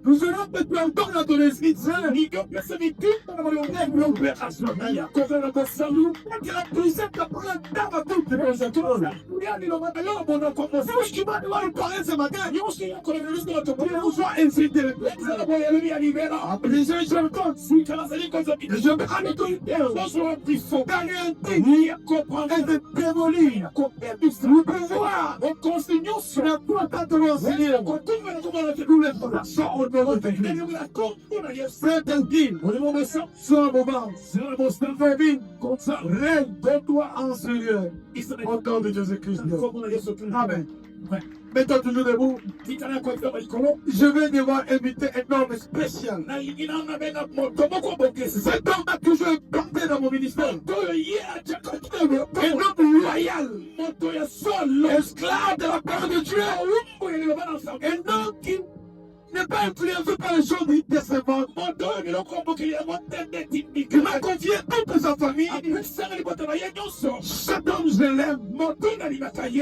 Nous allons mettre encore dans ton esprit saint. On continue sur la foi de l'enseignement. Règne de toi en Seigneur. Au nom de Jésus-Christ. Amen. Mettons toujours debout. Je vais devoir inviter un homme spécial. Cet homme a toujours porté dans mon ministère. Un homme loyal. Esclave de la part de Dieu. Un homme qui n'est pas influencé par les choses décevantes. Il m'a confié toute sa famille. Cet homme, je l'aime.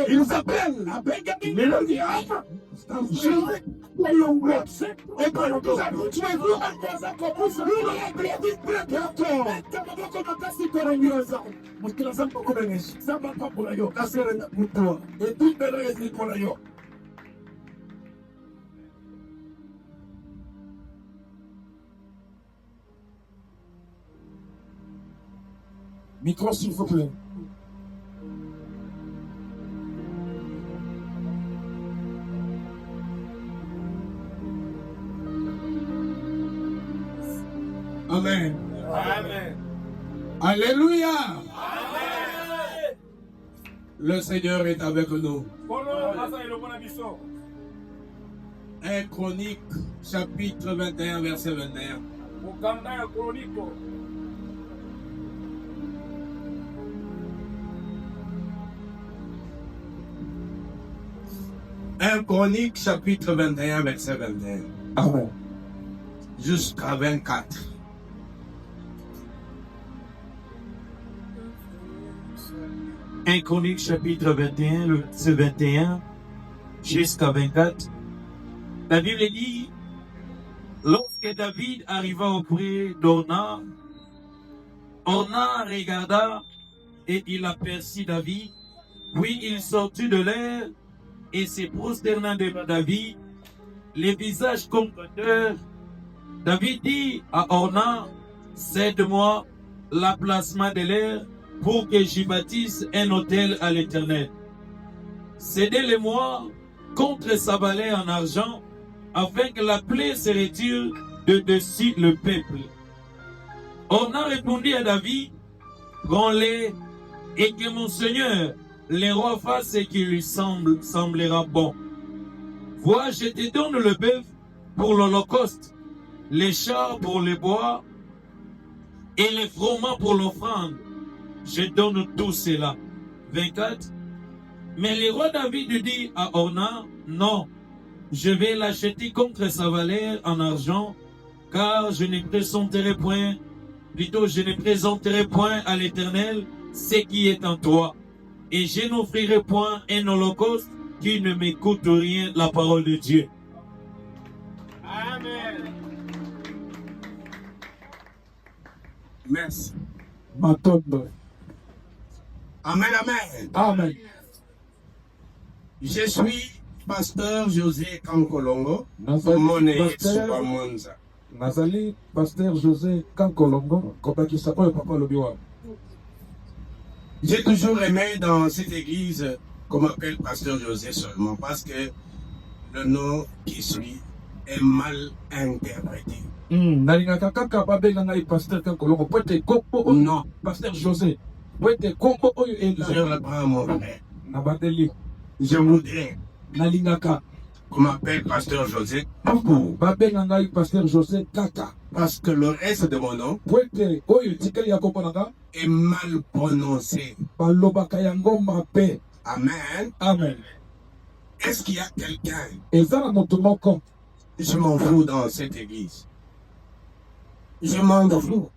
Il s'appelle Mélodie. Micro, s'il vous plaît. Amen. Amen. Alléluia. Amen. Le Seigneur est avec nous. 1 Chronique, chapitre 21, verset 21. 1 Chronique, chapitre 21, verset 21. Amen. Jusqu'à 24. Un Chronique chapitre 21, le verset 21 jusqu'à 24. La Bible dit, lorsque David arriva auprès d'Orna, Orna regarda et il aperçut David, puis il sortit de l'air et se prosterna devant David, les visages contre terre. David dit à Orna, cède-moi l'emplacement de l'air pour que j'y bâtisse un autel à l'Éternel. Cédez-le-moi contre sa vallée en argent, afin que la plaie se retire de dessus le peuple. Orna répondit à David, prends-les et que mon Seigneur, le roi, fasse ce qui lui semblera bon. Vois, je te donne le bœuf pour l'holocauste, les chars pour les bois et les froment pour l'offrande. Je donne tout cela. 24. Mais le roi David dit à Orna, non, je vais l'acheter contre sa valeur en argent, car je ne présenterai point, plutôt je ne présenterai point à l'Éternel ce qui est en toi, et je n'offrirai point un holocauste qui ne me coûte rien, la parole de Dieu. Amen. Merci. Ma tombe. Amen, amen. Amen. Je suis pasteur José Kankolongo. Nazali pasteur José Kankolongo. Kobakisa oyo papa lobiwa. J'ai toujours aimé dans cette église qu'on m'appelle pasteur José seulement parce que le nom qui suit est mal interprété. Nalingaka kaka babenga ngai pasteur Kankolongo. Poete kombo Non. pasteur José. Poete kombo oyo Je ela. reprends mon frère. Nabateli. Je voudrais Nalingaka. qu'on m'appelle pasteur José Babenga ngai pasteur José kaka. parce que le reste de mon nom Poete oyo tikeli ya kombo nanga. est mal prononcé. Balobaka yango mabe. Amen. Amen. Est-ce qu'il y a quelqu'un? Eza na moto moko. Je m'en fous dans cette église. Je m'en fous.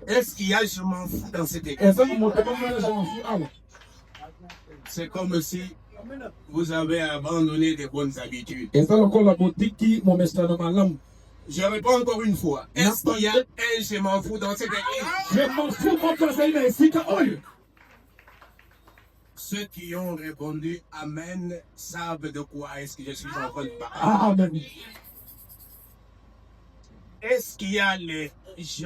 Est-ce qu'il y a je m'en fous dans cette église? Eza na moto moko na jean awa. C'est comme si Vous avez abandonné des bonnes habitudes. eza lokola botiki momesano malamu. Je réponds encore une fois. Est-ce qu'il y a un je m'en fous dans cette église? Je m'en fous moko azali na esika oyo. Ceux qui ont répondu Amen savent de quoi est-ce que je suis en train de parler. Amen. Est-ce qu'il y a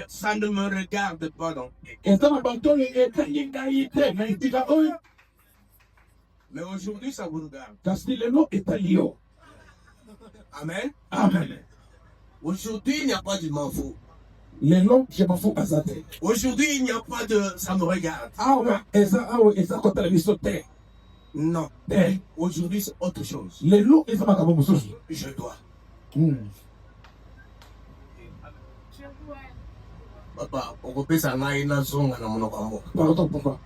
ça ne me regarde pas donc. eza na bato oyo etangi ngai te na esika oyo. Mais aujourd'hui, ça vous regarde. Kasi lelo etali yo. Amen. Amen. Aujourd'hui, il n'y a pas de m'en fous. Lelo je m'en fous aza te. Aujourd'hui, il n'y a pas de ça me regarde. Awa eza kotala biso te. Non. Te. Aujourd'hui, c'est autre chose. Lelo eza makambo mosusu. Je dois. Papa, on peut ça na zonga na monoko mboka. Pardon papa.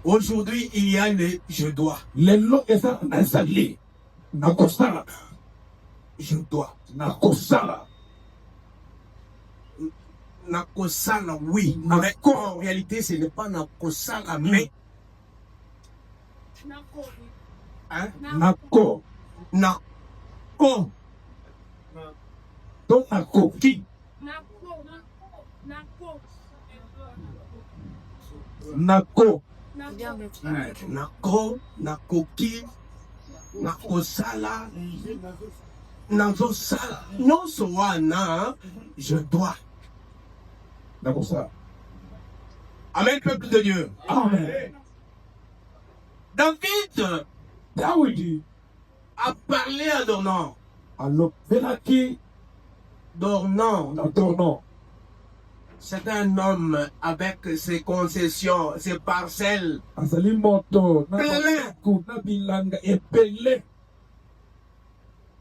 Aujourd'hui, il y a le je dois. Lelo eza nazali. Nakosala. Je dois. Nakosala. Nakosala, oui. Mais en réalité, ce n'est pas Nakosala, mais. Hein? Nako. Nako. Donc nako. Qui? Nako. Nako. Nakoki. Nakosala. Nazosala. Non, soana. Je dois. Nakosala. Amen, peuple de Dieu. Amen. David Dawidi a parlé à Dornan. alobelaki Dornan, na Dornan. c'est un homme avec ses concessions, ses parcelles. Azali moto na Plein. baku na bilanga ebele.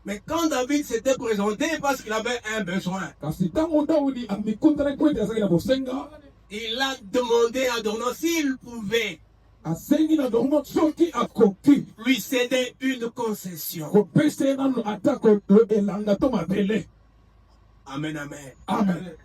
Mais quand David s'était présenté, parce qu'il avait un besoin, Kasi ntango Dawidi amikundana po ete azalaki na bosenga, il a demandé à Dornan s'il pouvait asengi na Dornan soki akoki lui céder une concession. kopesa ye nano ata elanga to mabele. Amen, amen. Amen.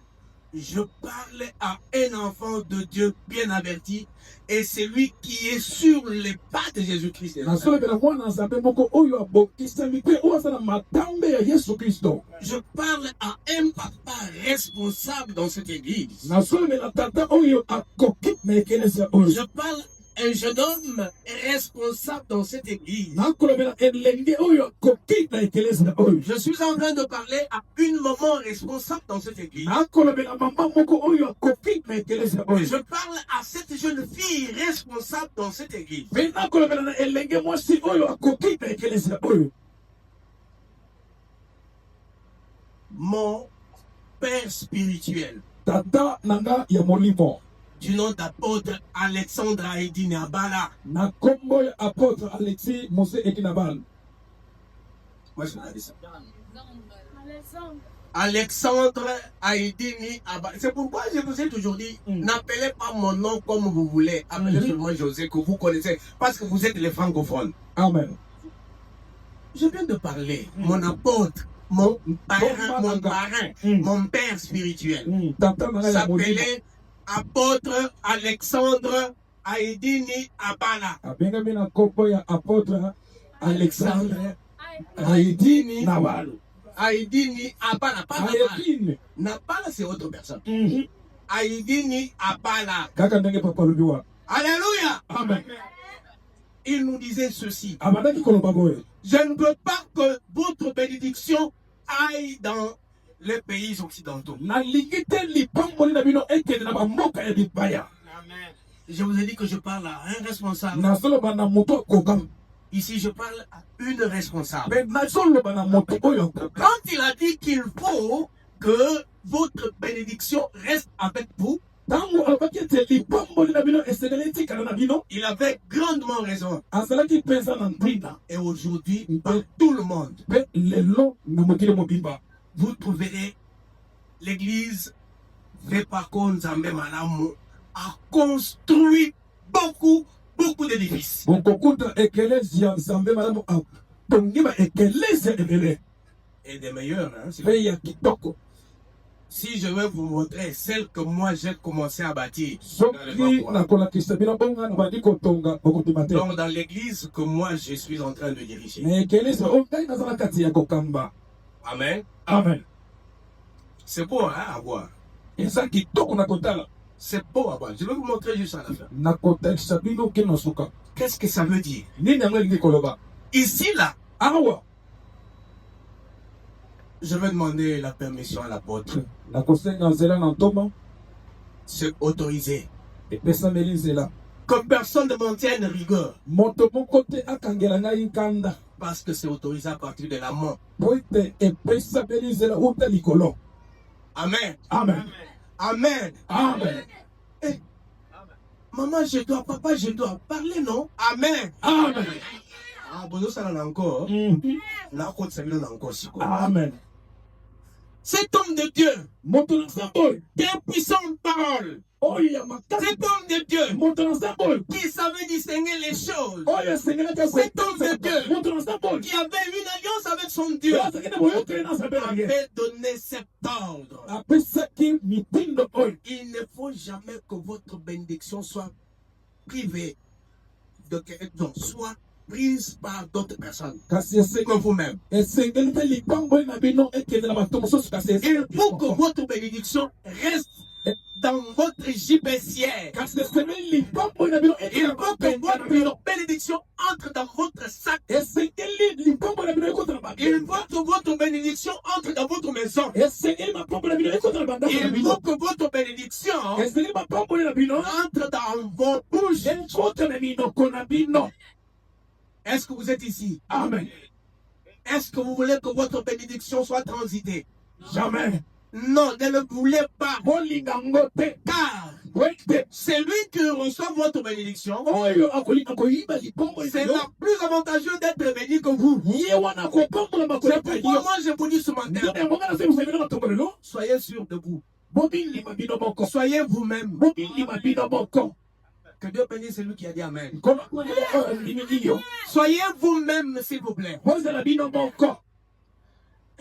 Je parle à un enfant de Dieu bien averti et c'est lui qui est sur les pas de Jésus-Christ. nasolobela mwana nzambe moko oyo abokisami mpe oyo aza na matambe ya Yesu Kristo. Je parle à un papa responsable dans cette église. nasolobela tata oyo akoki na ekelesi oyo. Je parle à un jeune homme responsable dans cette église. nakolobela elenge oyo akoki na ekelesi oyo. Je suis en train de parler à une maman responsable dans cette église. nakolobela mama moko oyo akoki na ekelesi oyo. Je parle à cette jeune fille responsable dans cette église. mpe nakolobela na elenge mwasi oyo akoki na ekelesi oyo. Mon père spirituel, tata nanga ya molimo du nom d'apôtre Alexandre Aïdine Abala. na kombo ya apôtre Alexis Mose Ekinabal. Moi, je l'avais ça. Alexandre Aïdini Abala. C'est pourquoi je vous ai toujours dit, n'appelez pas mon nom comme vous voulez. Appelez seulement José, que vous connaissez, parce que vous êtes les francophones. Amen. Je viens de parler, mon apôtre, mon parrain, mon père spirituel, tata nanga ya molimo s'appelait apôtre Alexandre Aïdini Abala. abengami na kombo ya apôtre Alexandre Aïdini Nabal. Aïdini Abala, pas Nabala. Aïdini. Nabala, c'est autre personne. Aïdini Abala. kaka ndenge papa alobi wa. Alléluia. Amen. Il nous disait ceci. abandaki koloba boye. Je ne veux pas que votre bénédiction aille dans les pays occidentaux. nalingi te lipamboli na bino ekende na bamboka ya bipaya. Je vous ai dit que je parle à un responsable. nazoloba na moto akoka. Ici, je parle à une responsable. me nazoloba na moto oyo akoka. Quand il a dit qu'il faut que votre bénédiction reste avec vous, ntango alobaki ete lipamboli na bino esengeli etikala na bino, il avait grandement raison. azalaki mpenza na ntina. Et aujourd'hui, par tout le monde, mpe lelo na mokili mobimba vous trouverez l'église Vepako Nzambe Malamu a construit beaucoup d'édifices. bokokuta ekelesi ya nzambe malamu atongi ba ekelesi ebele Et des meilleurs, hein, mpe ya kitoko. Si je vais vous montrer celle que moi j'ai commencé à bâtir, vous n'allez pas soki croire. nakolakisa bino bonga na bandi kotonga bokondima te. Donc dans l'église que moi je suis en train de diriger. na ekelisa oyo ngai naza na kati ya kokamba. Amen. Amen. C'est beau hein, à voir. eza kitoko na kotala. C'est beau à voir. Je vais vous montrer juste à la fin. nakotalisa bino ke na suka. Qu'est-ce que ça veut dire? nini yango elingi koloba? Ici, là, awa je vais demander la permission à l'apôtre. nakosenga nzela na ntoma C'est autorisé. epesameli nzela. Que personne ne m'en tienne rigueur. moto moko te akangela ngai nkanda Parce que c'est autorisé à partir de l'amont. po ete epesameli nzela uta likolo. Amen. Amen. Amen. Amen. Eh, maman, je dois, papa, je dois parler, non? Amen. Amen. Ah, bon, ça là encore. Mhm. Là, quand ça vient encore, si quoi. Amen. Cet homme de Dieu, moto na nzambe oyo des puissantes paroles. oyo ya makasi. Cet homme de Dieu, moto na nzambe oyo qui savait distinguer les choses. oyo esengelaki Cet homme de Dieu, moto na nzambe oyo qui avait une alliance avec son Dieu, azalaki na boyokeli na nzambe na ye avait donné cet ordre. apesaki mitindo oyo Il ne faut jamais que votre bénédiction soit privée de quelqu'un, soit prise par d'autres personnes kasi que vous-même. esengeli te lipango na bino ekende na bato mosusu kasi Il faut que votre bénédiction reste dans votre gibecière. kasi esengeli lipango na bino Il faut que votre bénédiction entre dans votre sac. esengeli lipango na bino ekota na Il bato faut que votre bénédiction entre dans votre maison. esengeli mapamboli na bino ekota na bandako na Il bino faut que votre bénédiction esengeli mapamboli na bino entre dans vos bouches. ekota na minoko na bino. Est-ce que vous êtes ici? Amen. Est-ce que vous voulez que votre bénédiction soit transitée? Jamais. Non, ne le voulez pas. bolinga ngo te Car wete c'est lui qui reçoit votre bénédiction. oyo akolinga koyiba lipango C'est na la plus avantageux d'être béni que vous. ye wana kopambola C'est makolo pourquoi moi je vous dis ce matin, ndio yango nga nasema usengeli matongo lelo soyez sûr de vous. bobilima bino moko Soyez vous-même. bobilima bino moko Que Dieu bénisse celui qui a dit Amen. kono limiyo Soyez vous-même, s'il vous plaît. bozala bino moko.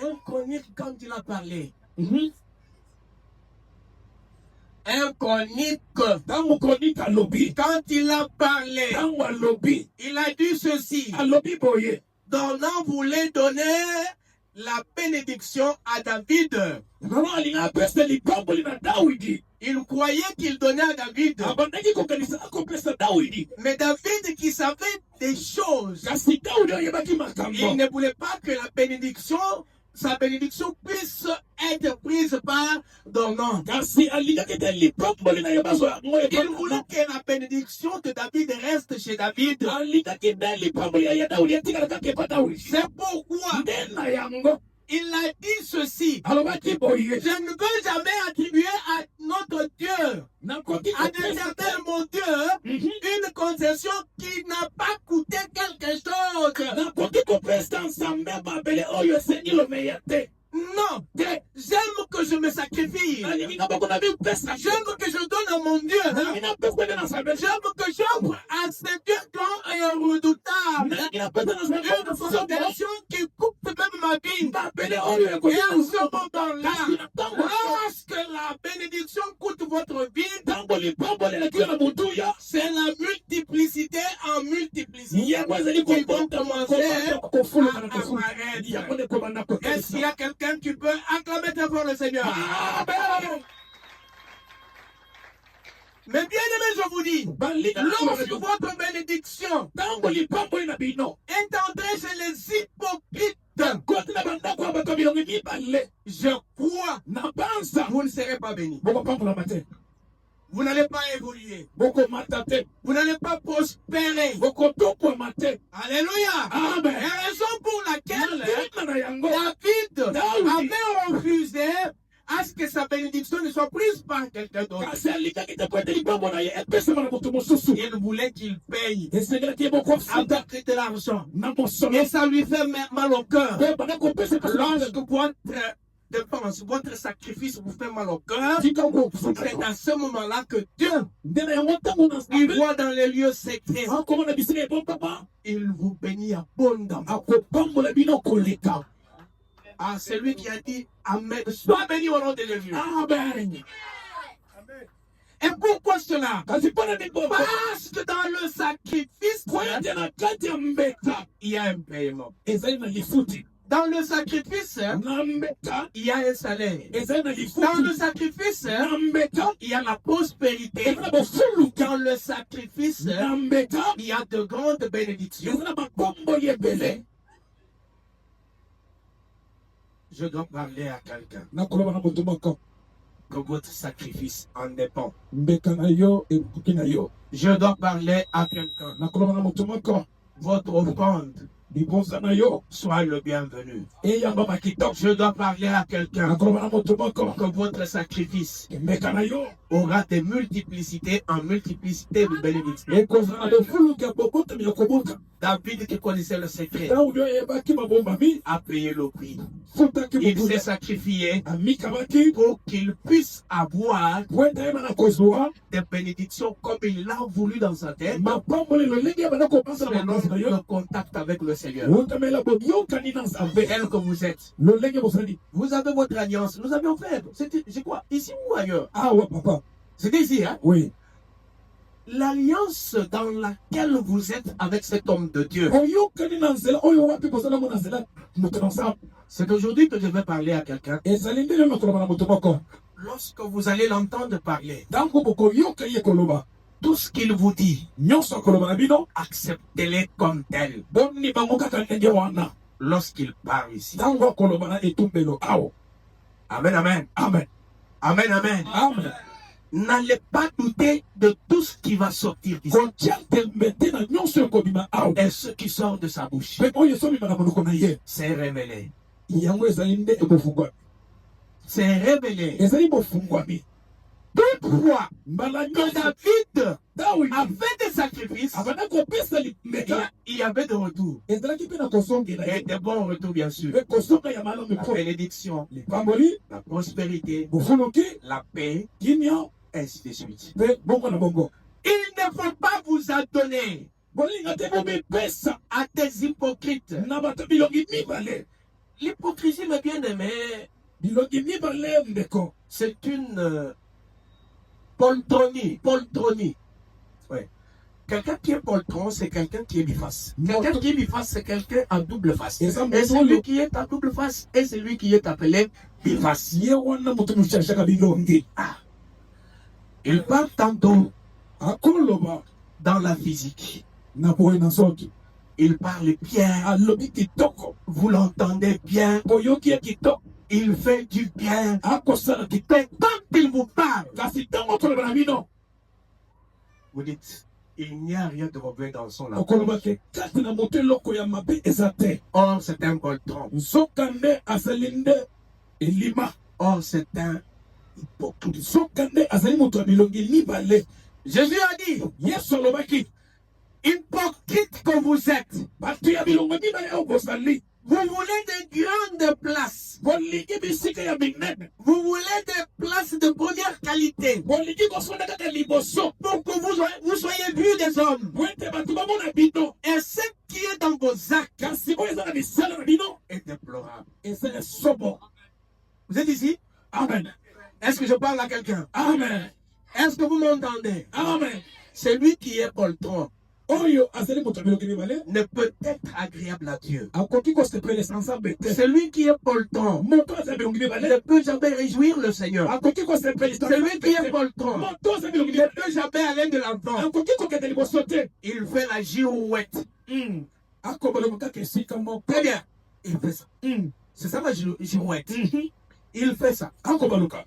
Un chronique, quand il a parlé, Mhm. un chronique, Tango chronique alobi quand il a parlé, tango alobi il a dit ceci. alobi boye Donnant voulait donner la bénédiction à David. nano alinga apesa lipamboli na Dawidi Il croyait qu'il donnait à David. abandaki kokanisa akopesa Dawidi Mais David qui savait des choses, kasi Dawidi oyebaki il makambo ne voulait pas que la bénédiction, sa bénédiction puisse être prise par Dornan. kasi alingaki te lipamboli na ye bazwa yango Il voulait que la bénédiction de David reste chez David. alingaki te lipamboli ya Dawidi etikala kaka epa Dawidi C'est pourquoi nde na yango il a dit ceci. alobaki boye Je ne veux jamais attribuer à notre Dieu, nakoki à des certains mon Dieu, une concession qui n'a pas coûté quelque chose. nakoki kopesa nzambe mabele oyo esengi lomeya te Non, j'aime que je me sacrifie. nalingi na boko na bipesa J'aime que je donne à mon Dieu. nalingi na pesa na nzambe J'aime que j'offre à ce Dieu grand et redoutable nalingi na pesa na nzambe une fondation qui coupe même ma vie. mabele oyo Et à ekoya ce moment-là, lorsque la bénédiction coûte votre vie, ntango lipamboli eleki yo na motuya c'est la multiplicité en multiplicité. yango ezali Qui vont commencer kofulaka na à kofula apparaître. yango nde kobanda Est-ce qu'il y a quelqu'un qui peut acclamer très fort le Seigneur? Amen. Mais bien aimé, je vous dis, balinga lorsque votre bénédiction ntango lipamboli na bino est entrée chez les hypocrites, koti na bandako ya bato ya bilongo mibale je crois, na banza vous ne serez pas bénis. bokopambolama te Vous n'allez pas évoluer. bokomata te Vous n'allez pas prospérer. bokotokwama te. Alléluia. Amen. La raison pour laquelle nzima na yango David David avait refusé à ce que sa bénédiction ne soit prise par quelqu'un d'autre. kasi alingaki te po ete likambo na ye epesama na moto mosusu Il voulait qu'il paye esengelaki ye bokofuta avec de l'argent. na mosolo Et ça lui fait mal au cœur. pe banda kopesa Lorsque votre dépense, votre sacrifice vous fait mal au cœur, tika c'est à ce moment-là que Dieu, nde na yango ntango na il nzambe voit dans les lieux secrets, akomona bisika ebon papa il vous bénit abondamment. akopambola bino koleka à celui qui a dit Amen. Sois béni au nom de Jésus. Amen. Et pourquoi cela? Kasi pona ni boko. Parce que dans le sacrifice, Kwaya na kati ya mbeka. il y a un paiement. Ezali na lifuti. Dans le sacrifice, Na mbeka. il y a un salaire. Ezali na lifuti. Dans le sacrifice, Na mbeka. il y a la prospérité. Ezali na bofulu. Dans le sacrifice, Na mbeka. il y a de grandes bénédictions. Ezali na makombo yebele. Je dois parler à quelqu'un Nakoloba na moto moko. que votre sacrifice en dépend. Mbeka na yo ekuki na yo. Je dois parler à quelqu'un. Nakoloba na moto moko. Votre offrande Libonza na yo. soit le bienvenu. Eyamba makitoko. Je dois parler à quelqu'un Nakoloba na moto moko. que votre sacrifice Mbeka na yo. aura des multiplicités en multiplicité de bénédictions. Ekozala na bofulu ya boboto ya koboka. David qui connaissait le secret Tango yo ebaki mabomba mi. a payé le prix. Futaki Il mobula. s'est sacrifié Amikabaki. pour qu'il puisse avoir Wenda yema na kozwa. des bénédictions comme il l'a voulu dans sa tête, Mapambole lo lenge bana kopasa na selon makasi na yo. le contact avec le Seigneur. Utamela boyokani na nzambe. Tel que vous êtes, Lo lenge bosali. vous avez votre alliance. Nous avions fait. C'est quoi? Ici ou ailleurs? Awa papa. C'était ici, hein? Oui. L'alliance dans laquelle vous êtes avec cet homme de Dieu. Oyokani na nzela oyo wapi bosala mo na nzela. Moto na nzambe. C'est aujourd'hui que je vais parler à quelqu'un. Ezali ndenge nakoloba na moto moko. Lorsque vous allez l'entendre parler, Tango bokoyoka ye koloba. tout ce qu'il vous dit, Nyonso koloba na bino. acceptez-les comme tel. Bonni bango kaka ndenge wana. Lorsqu'il parle ici. Tango koloba na etumbelo awo. Amen, amen. Amen. Amen, amen. Amen. N'allez pas douter de tout ce qui va sortir d'ici. Kotia tembete na nyonso ekobima awo. Et ce qui sort de sa bouche, Pe oyo sobima na monoko na ye. c'est révélé. Yango ezali nde ekofungwami. C'est révélé. Ezali bofungwami. Toutefois, Mbala que nyonso. David Dawi. a fait des sacrifices, Abana kopesa limbeka. il y avait de retour. Ezalaki mpe na kosongela Et ye. de bons retours, bien sûr. Pe kosonga ya malamu La mpo. bénédiction, Lipamboli. la prospérité, Bofuluki. la paix, Kimia. ainsi de suite. Pe bongo na bongo. Il ne faut pas vous adonner Bolinga te bomipesa. à des hypocrites. Na bato bilongi mibale. L'hypocrisie, mes bien-aimés, Bilongi mibale ndeko. c'est une poltronie. Poltronie. Ouais. Quelqu'un qui est poltron, c'est quelqu'un qui est biface. Quelqu'un qui est biface, c'est quelqu'un à double face. Et Et ça, celui qui est à double face est celui qui est appelé biface. Ye wana moto mushashaka bilongi. Il parle tantôt Akoloba. dans la physique. Na boye na soki. Il parle bien. Alobi kitoko. Vous l'entendez bien. Boyoki ya kitoko. Il fait du bien. Akosala kitoko. Mais quand il vous parle, Kasi tango koloba na bino. vous dites, il n'y a rien de mauvais dans son langage. Okoloba ke kati na moto eloko ya mabe eza te. Or, c'est un poltron. Nzoka nde azali nde elima. Or, c'est un hypocrite. Nzoka nde azali moto ya bilongi mibale. Jésus a dit, Yesu alobaki. hypocrite que vous êtes, Bato ya bilongo mibale oyo bozali. vous voulez des grandes places. Bolingi bisika ya minene. Vous voulez des places de première qualité Bolingi kosonda kaka liboso. pour que vous soyez vus des hommes. Po ete bato bamona bino. Et ce qui est dans vos actes Kasi oyo eza na misala na bino. est déplorable. Eza ya sobo. Vous êtes ici? Amen. Est-ce que je parle à quelqu'un? Amen. Est-ce que vous m'entendez? Amen. Celui qui est poltron Oyo azali moto ya bilongi mibale. ne peut être agréable à Dieu. Akoki kosepelesa nzambe te. Celui qui est poltron Moto aza bilongi ne mibale. peut jamais réjouir le Seigneur. Akoki kosepelisa Celui qui est nzambe te. poltron Moto aza bilongi ne mibale. peut jamais aller de l'avant. Akoki kokende liboso te. Il fait la girouette. Akobaloka kaka esika moko. Très bien. Il fait ça. C'est ça la girouette. Il fait ça. Akobaloka.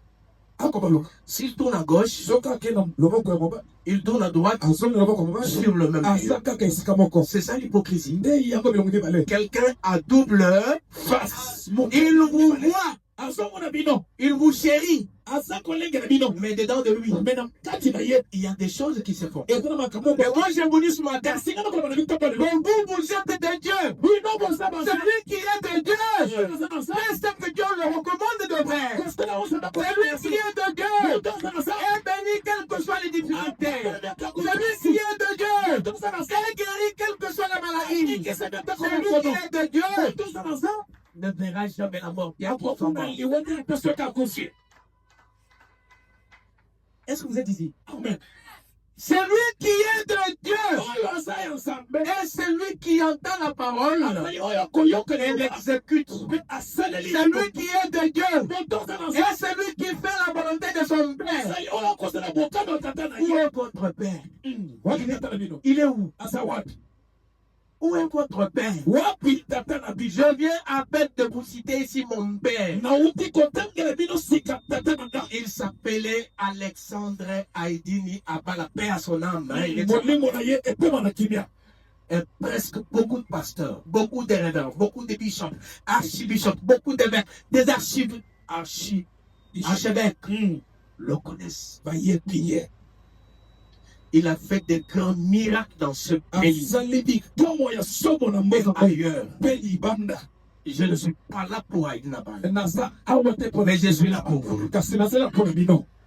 Akobaloka. S'il tourne à gauche, Soka ake na loboko ya mobali. il tourne à droite Azongi na loboko ya mobali. sur le même Aza lieu. kaka esika moko. C'est ça l'hypocrisie. Nde yango bilongi mibale. Quelqu'un à double Face. il vous voit, Azomona bino. il vous chérit, Aza kolengela bino. mais dedans de lui, Mais na kati na ye. il y a des choses qui se font. Eza na makambo Et moi, j'ai voulu ce matin. kasi nga nakoloba na bino papa lelo. Donc vous êtes de Dieu. Bino boza banza. Celui qui est de Dieu. Boza banza. Reste que Dieu le recommande de vrai. Kosala oza na Celui qui est de Dieu Boza banza. est béni quelles que soient les difficultés. Celui qui est de Dieu est guéri quelle que soit la maladie. Celui qui est de Dieu ne verra jamais la mort. Est-ce que vous êtes ici? Amen. Celui qui est de Dieu et celui qui entend la parole et l'exécute. Celui qui est de Dieu et celui qui fait la volonté de son Père. Où est votre Père? Il est où? Où est votre Père? Je viens à peine de vous citer ici mon Père. Il s'appelait Alexandre Haïdini, Abba, la paix à son âme. Et presque beaucoup de pasteurs, beaucoup de révérends, beaucoup de bishops, archibishops, beaucoup d'évêques, des archevêques le connaissent. Il a fait de grands miracles dans ce pays. Et ailleurs. Je ne suis pas là pour Haïdini Abba. Mais je suis là pour vous.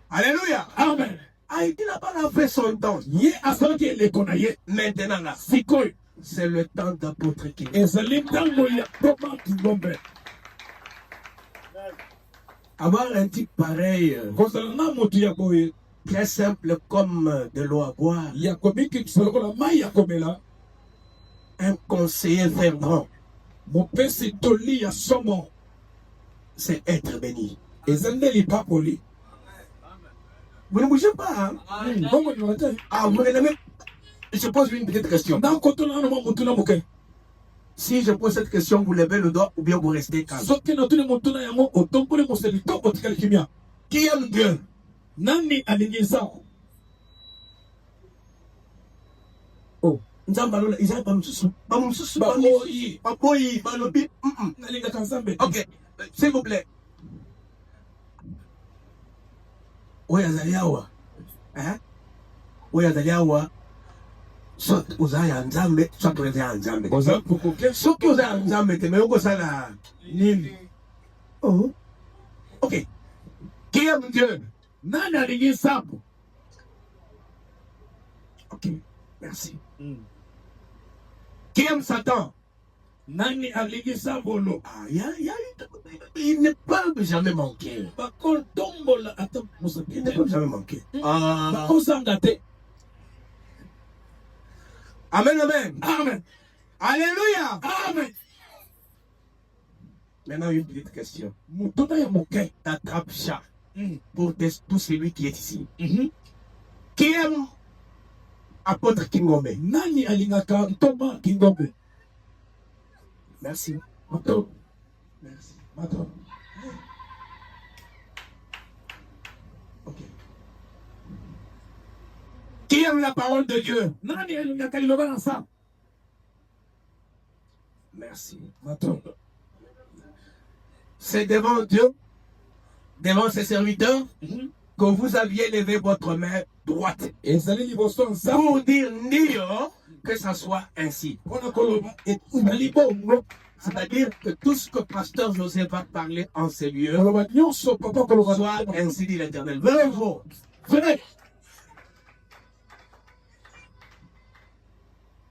Alléluia. Amen. Haïdini Abba a fait son temps. Maintenant là, c'est le temps d'apôtre qui avoir un type pareil, très simple comme de l'eau à boire, un conseiller fervent, c'est être béni. Vous ne bougez pas, hein? Ah, vous aimez? Je pose une petite question. Si je pose cette question, vous levez le doigt ou bien vous restez calme. Qui aime Dieu? Oh, ok, s'il vous plaît. Oui, Azaliawa. Hein? Oui, Azaliawa. Soit uzaya nzambe, soit uzaya nzambe. Soit uzaya nzambe, te me sala nini. Oh. Ok. Qui aime Dieu? Nani alingi sabu. Ok. Merci. Qui aime Satan? Nani alingi sabolo. Ah, il ne peut jamais manquer. Il ne peut jamais manquer. Amen, amen. Amen. Alléluia. Amen. Maintenant, une petite question. T'attrapes ça pour tout celui qui est ici. Qui aime apôtre Kingombe? Nani alingaka Ntoma Kingombe? Merci. Mato. Merci. Mato. Ok. Qui aime la parole de Dieu? Merci. C'est devant Dieu, devant ses serviteurs, que vous aviez levé votre main droite pour dire Nio, que ça soit ainsi. C'est-à-dire que tout ce que pasteur José va parler en ces lieux soit ainsi dit l'Éternel. Venez.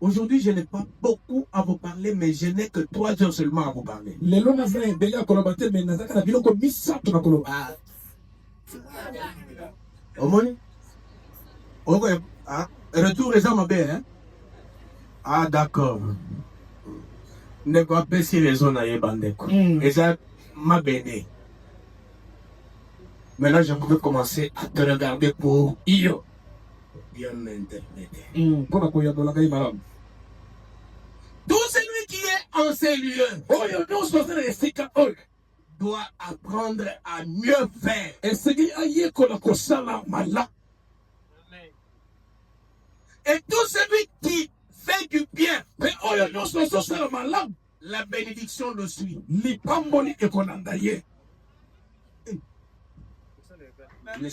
Aujourd'hui, je n'ai pas beaucoup à vous parler, mais je n'ai que 3 heures seulement à vous parler. Retour les hommes, hein? Ah, d'accord. Ne pas baisser les zones à Yébandé. Et ça m'a béni. Maintenant, je peux commencer à te regarder pour Io. Bien m'interpréter. Tout celui qui est en ces lieux doit apprendre à mieux faire. Et tout celui qui fait du bien, la bénédiction le suit.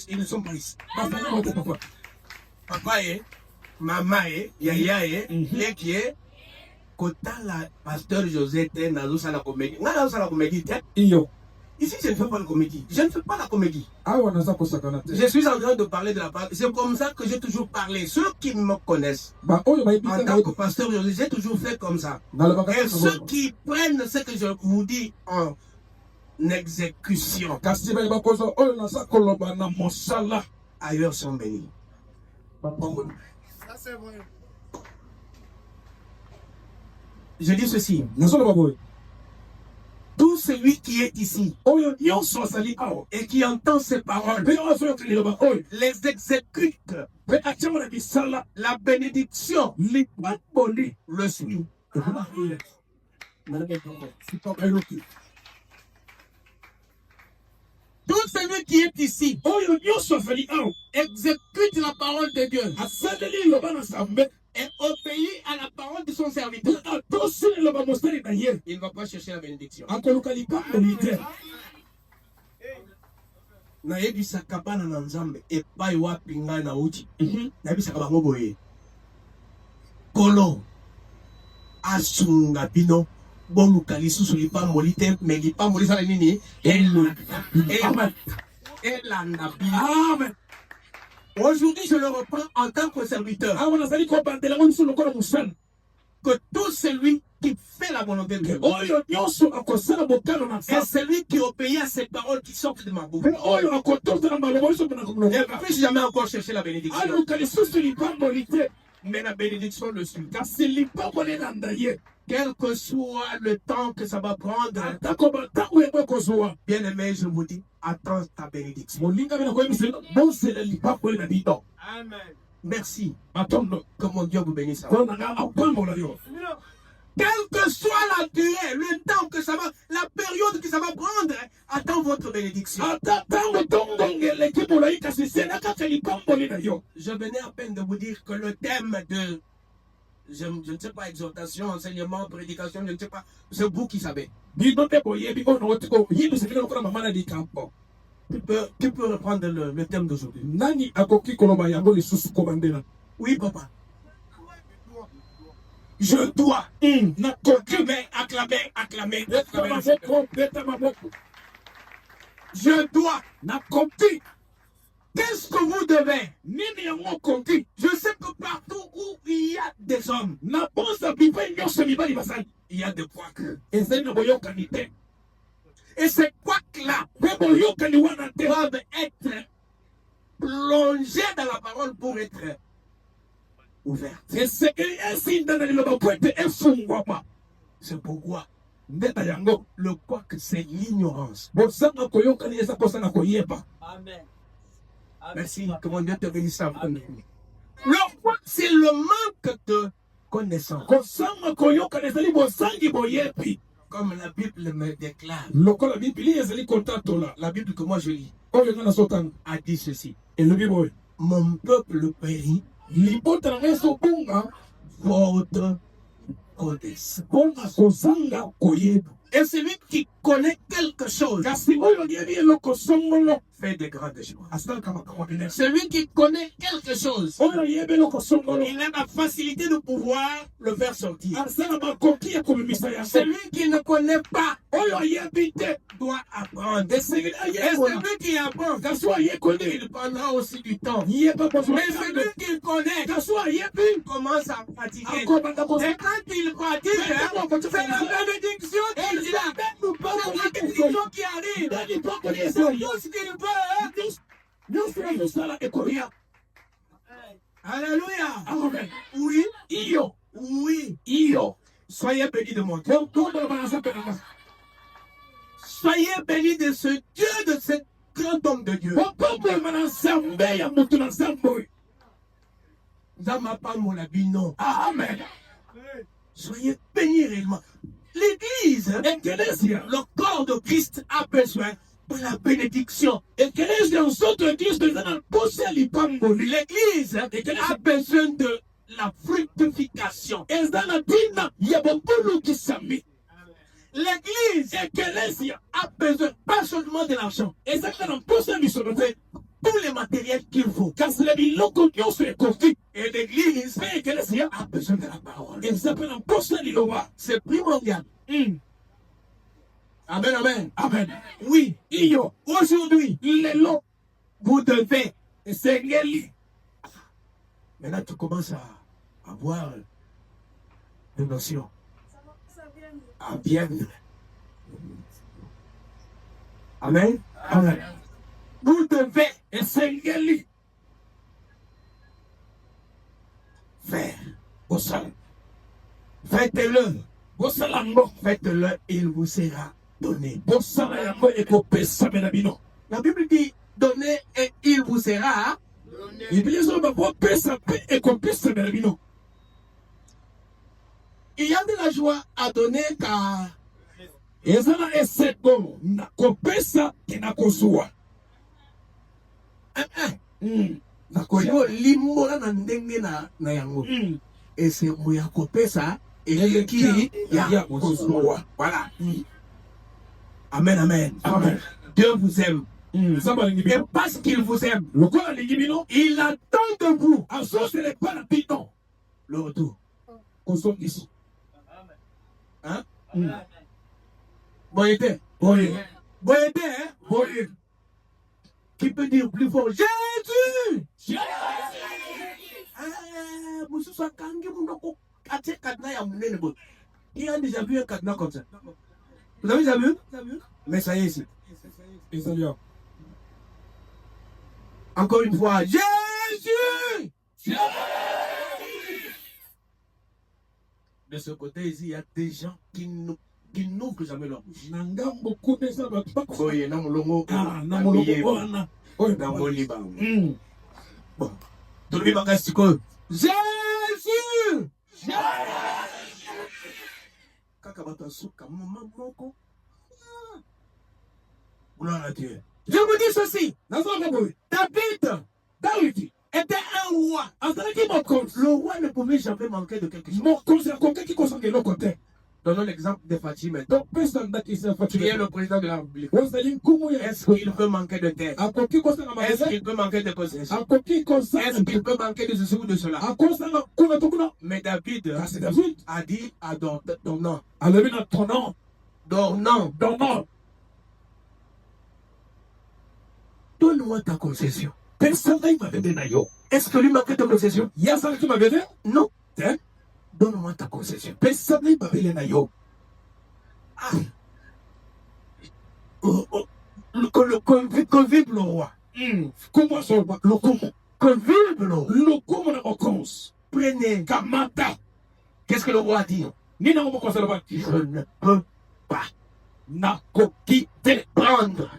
Ils ne sont pas ici. Papa est, maman est, yaya est, l'équipe est. Quand la pasteur José était dans la comédie, Ici, je ne fais pas la comédie. Je ne fais pas la comédie. awa naza kosakana te. Je suis en train de parler de la parole. C'est comme ça que j'ai toujours parlé. Ceux qui me connaissent, Oyo bayebi en te tant que pasteur, j'ai toujours fait comme ça. nalobaka Et ceux qui prennent ce que je vous dis en exécution, kasi baye bakozwa oyo naza koloba na mosala ailleurs sont bénis. bapamboli. Je dis ceci. nazoloba boye Tout celui qui est ici oyo nyonso azali awa et qui entend ces paroles, mpe oyo azoyoka liloba oyo les exécute, mpe atiango na bisala la bénédiction lipamboli le suit. Tout celui qui est ici oyo nyonso azali awa exécute la parole de Dieu asaleli liloba na nzambe et obéit à la parole de son serviteur. atosi liloba mosali na ye Il ne va pas chercher la bénédiction. akoluka lipamboli te. nayebisaka bana na nzambe epai wapi ngai nauti nayebisaka bango boye kolo asunga bino boluka lisusu lipamboli te me lipamboli esala nini elanda bino. Amen. Aujourd'hui je le reprends en tant que serviteur awa nazali kobandelango biso lokola mosala que tout celui qui fait la volonté de Dieu oyo nyonso akosala bokano na et nzambe celui qui obéit à ces paroles qui sortent de ma bouche mpe oyo akotosana maloba biso mpena ne komonoko puisse jamais encore chercher la bénédiction. aluka lisusu lipamboli te Mais la bénédiction le suit. kasi lipamboli elanda ye Quel que soit le temps que ça va prendre, atako bantango yango ekozwa bien aimé, je vous dis, attends ta bénédiction. molinga bena koyebisela bozela lipamboli na bino. Amen. Merci. matondo Que mon Dieu vous bénisse. kolo na nga apambola yo Quelle que soit la durée, le temps que ça va, la période que ça va prendre, attends votre bénédiction. ata ntango tongonga eleki molai kasi sena kaka lipamboli na yo. Je venais à peine de vous dire que le thème de, je ne sais pas, exhortation, enseignement, prédication, je ne sais pas, c'est vous qui savez. bino nde boyebi oyo naoti koyebisakina lokola mama na likambo. Tu peux reprendre le thème d'aujourd'hui. nani akoki koloba yango lisusu kobandela. Oui, papa. Je dois nakoki acclamer. beta maboko beta maboko Je dois. nakoki Qu'est-ce que vous devez? nini yango okoki Je sais que partout où il y a des hommes, naposa bipai nyonso mibali bazali il y a des couacs. ezali na boyokani te Et ces couacs-là mpe boyokani wana te doivent être plongés dans la parole pour être ouverts. esekeli esinda na liloba po ete efungwama. C'est pourquoi nde na yango le couac, c'est l'ignorance. bozanga koyokani eza kosana koyeba. Amen. Merci, que mon Dieu te bénisse. Le couac, c'est le manque de connaissance. kosanga koyokana ezali bozangi boyebi. Comme la Bible me déclare, lokola bibili ezali kotatola la Bible que moi je lis oyo nga nazotanga a dit ceci. elobi boye Mon peuple périt libota na ngai ezobunga faute connaissance. mpona kozanga koyeba. Et celui qui connaît quelque chose kasi oyo yebi eloko songolo fait de grandes choses. asalaka makambo minene. Celui qui connaît quelque chose, oyo yebi eloko songolo il a la facilité de pouvoir le faire sortir. asala makoki ya komemisa yango. Celui qui ne connaît pas oyo ayebi te doit apprendre. esengeli Et ayekola celui qui apprend, kasi oyo ayekoli il prendra aussi du temps. yeba kozwa Mais celui qui connaît kasi oyo ayebi commence à pratiquer. akobanda Et kozwa quand il pratique, c'est la bénédiction qu'il a. C'est la bénédiction qui arrive. C'est tout ce qu'il peut. nyonso ya mosala ekolia. Alléluia. amen Oui, iyo oui. iyo Soyez bénis de mon Dieu. tokola banasa penanga Soyez bénis de ce Dieu, de ce grand homme de Dieu. bopambwema na nzambe ya motu na nzambe oyo. Zamapa Molabino. amen Soyez bénis réellement. L'église, ekelesia le corps de Christ a besoin de la bénédiction. ekelesia nzoto ya kristo eza na mposa ya lipamboli. L'église a besoin de la fructification. eza na ntina ya bobulukisami. L'église ekelesia a besoin pas seulement de l'argent, ezalaka na mposa ya misono te tous les matériels qu'il faut. kasi na biloko nyonso ekoki. Et l'église mpe ekelesia a besoin de la parole. eza mpe na mposa ya liloba. C'est primordial. Amen, amen. Amen. Oui, Iyo. aujourd'hui, Lelo. vous devez. Esengeli. Maintenant, tu commences à avoir une notion. À bien. Amen. Amen. Vous devez Esengeli. faire. Bosala. Faites-le. Bosala ngo. Faites-le, il vous sera donné. Bosala yango ekopesa na bino. La Bible dit, donnez et il vous sera. Biblia inasema bopesa pe ekopesa na bino. Il y a de la joie à donner car Ezana eseko na kopesa kinakozua. nakoyo limbola na ndenge na yango. Et c'est moya kopesa et qui ya kozua. Voilà. Amen, amen. Amen. Dieu vous aime. Zabalingi Et bino. parce qu'il vous aime, Lokola lingi bino. il attend de vous Azosele pana bino. le retour. Kosongisi. Hein? Boyete. Oye. Boyete, hein? Oye. Qui peut dire plus fort Jésus? Moussoussa Kangi Mounoko, Katé Kadna Yamounene Bo. Qui a déjà vu un cadenas comme ça? Vous avez déjà vu? Mais ça y est ici. Esalia. Encore une fois, Jésus! De ce côté ici, il y a des gens qui n'ouvrent jamais leur bouche. Nangambo kunesa batbako. Oye, na mulongo. Ah, na moloko wana. Oye, Na moliba. Mm. Bon. Tout le monde va rester quoi? Jésus! Kaka bato asuka maman moko. Gloire à Dieu. Je vous dis ceci. David était un roi. Le roi ne pouvait jamais manquer de quelque chose. Donnons l'exemple de Fatima. Qui est le président de la République. Est-ce qu'il peut manquer de terre? Est-ce qu'il peut manquer de possession? Est-ce qu'il peut manquer de ceci ou de cela? Mais David a dit à Dornan. Donne-moi ta concession. Est-ce que lui manquait de concession? Non. Donne-moi ta concession. Ah. Le convive le roi. Convive le roi. Prenez. Qu'est-ce que le roi dit? Je ne peux pas prendre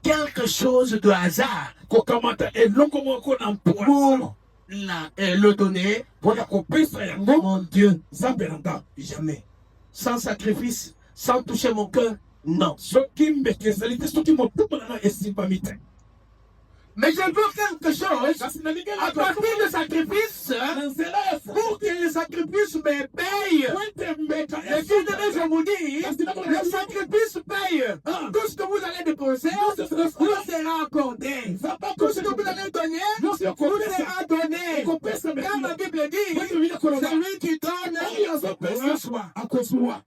quelque chose de hasard pour le donner. Mon Dieu, jamais. Sans sacrifice, sans toucher mon cœur, non. Mais je veux quelque chose à partir du sacrifice pour que le sacrifice me paye. Et je vous dis, le sacrifice paye. Tout ce que vous allez dépenser, vous sera accordé. Tout ce que vous allez donner, vous sera donné. Quand la Bible dit, c'est lui qui donne, reçoit.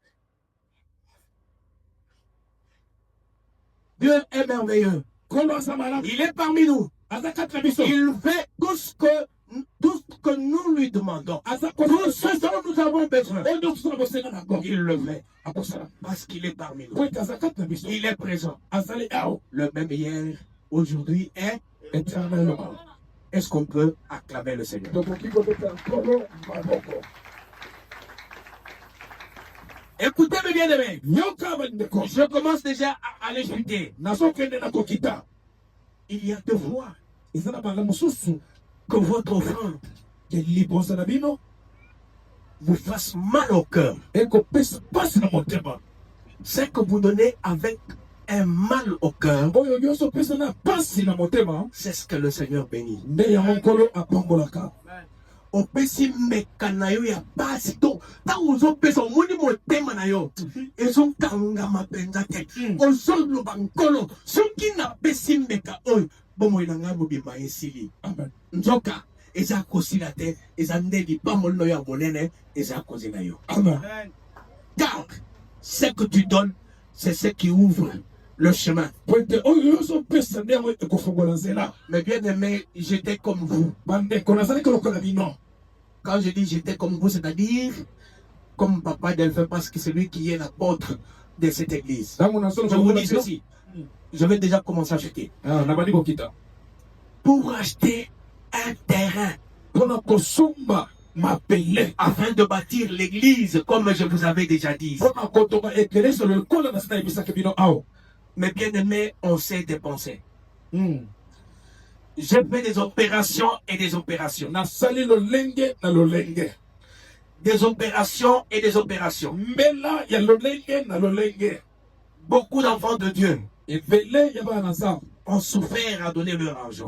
Dieu est merveilleux. Il est parmi nous. Il fait tout ce que nous lui demandons. Tout ce dont nous avons besoin. Il le fait. Parce qu'il est parmi nous. Il est présent. Le même hier, aujourd'hui et éternellement. Est-ce qu'on peut acclamer le Seigneur? Écoutez-moi bien aimé. Je commence déjà à l'écouter. Il y a deux fois que votre offrande vous fasse mal au cœur. C'est que vous donnez avec un mal au cœur. C'est ce que le Seigneur bénit. Opesi mekana yo ya basi to ta uzo pesa muni motema na yo ezo kanga mapenza te ozo lo bankolo soki na pesi meka oyo bomo inanga mobima esili amen nzoka eza kosila te eza ndeli pamolo no ya monene eza kozina yo amen car ce que tu donnes c'est ce qui ouvre le chemin. Mais bien aimé, j'étais comme vous. Quand je dis j'étais comme vous, c'est-à-dire comme papa Delphin, parce que c'est lui qui est l'apôtre de cette église. Je vous dis ceci. Je vais déjà commencer à acheter. Pour acheter un terrain afin de bâtir l'église, comme je vous avais déjà dit. Mais bien aimé, on sait dépenser. J'ai fait des opérations et des opérations. Des opérations et des opérations. Beaucoup d'enfants de Dieu ont souffert à donner leur argent.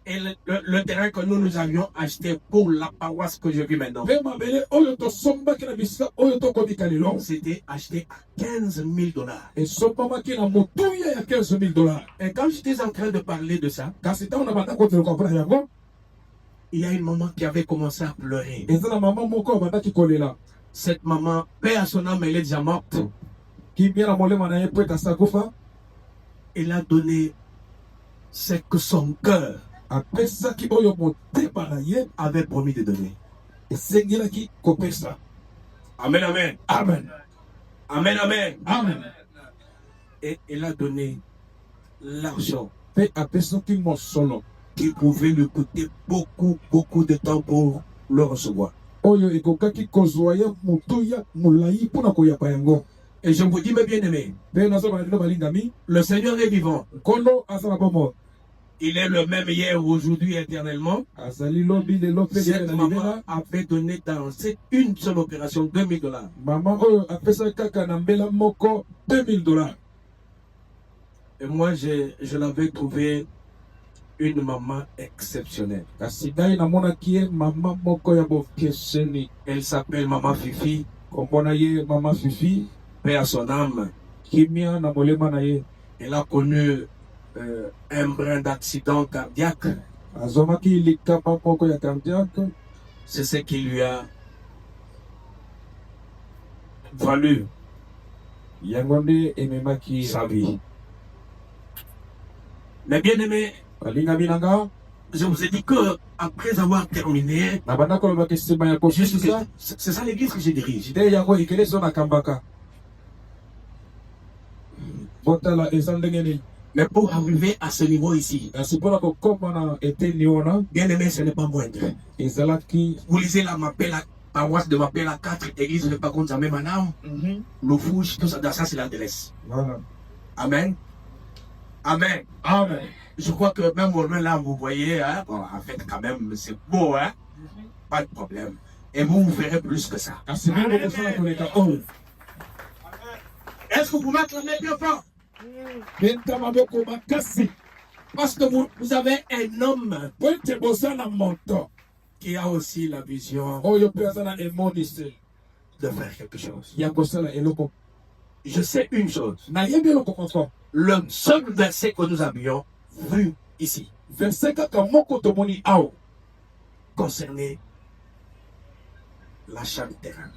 Et le terrain que nous avions acheté pour la paroisse que je vis maintenant, c'était acheté à $15,000. Et quand j'étais en train de parler de ça, il y a une maman qui avait commencé à pleurer. Cette maman, paix à son âme, elle est déjà morte. Elle a donné ce que son cœur avait promis de donner. Amen, amen. Amen. Amen, amen. Amen. Et elle a donné l'argent qui pouvait lui coûter beaucoup, beaucoup de temps pour le recevoir. Et je vous dis, mes bien-aimés, le Seigneur est vivant. Il est le même hier, aujourd'hui, éternellement. Cette maman avait donné dans cette une seule opération $2,000. Et moi, je l'avais trouvé une maman exceptionnelle. Elle s'appelle Maman Fifi. Paix à son âme. Elle a connu un brin d'accident cardiaque. C'est ce qui lui a valu sa vie. Mais bien aimé, je vous ai dit que après avoir terminé, c'est ça l'église que je dirige. Mais pour arriver à ce niveau ici, bien aimé, ce n'est pas moindre. Vous lisez la paroisse de Mapela 4, église de Pagon Zamé Manam, le Fouche, tout ça, ça c'est l'adresse. Amen. Amen. Amen. Je crois que même au moins là, vous voyez, hein, bon, en fait, quand même, c'est beau, hein? Pas de problème. Et vous verrez plus que ça. Est-ce que vous m'acclamez bien fort? Parce que vous avez un homme qui a aussi la vision de faire quelque chose. Je sais une chose. Le seul verset que nous avions vu ici concernait l'achat de terrain.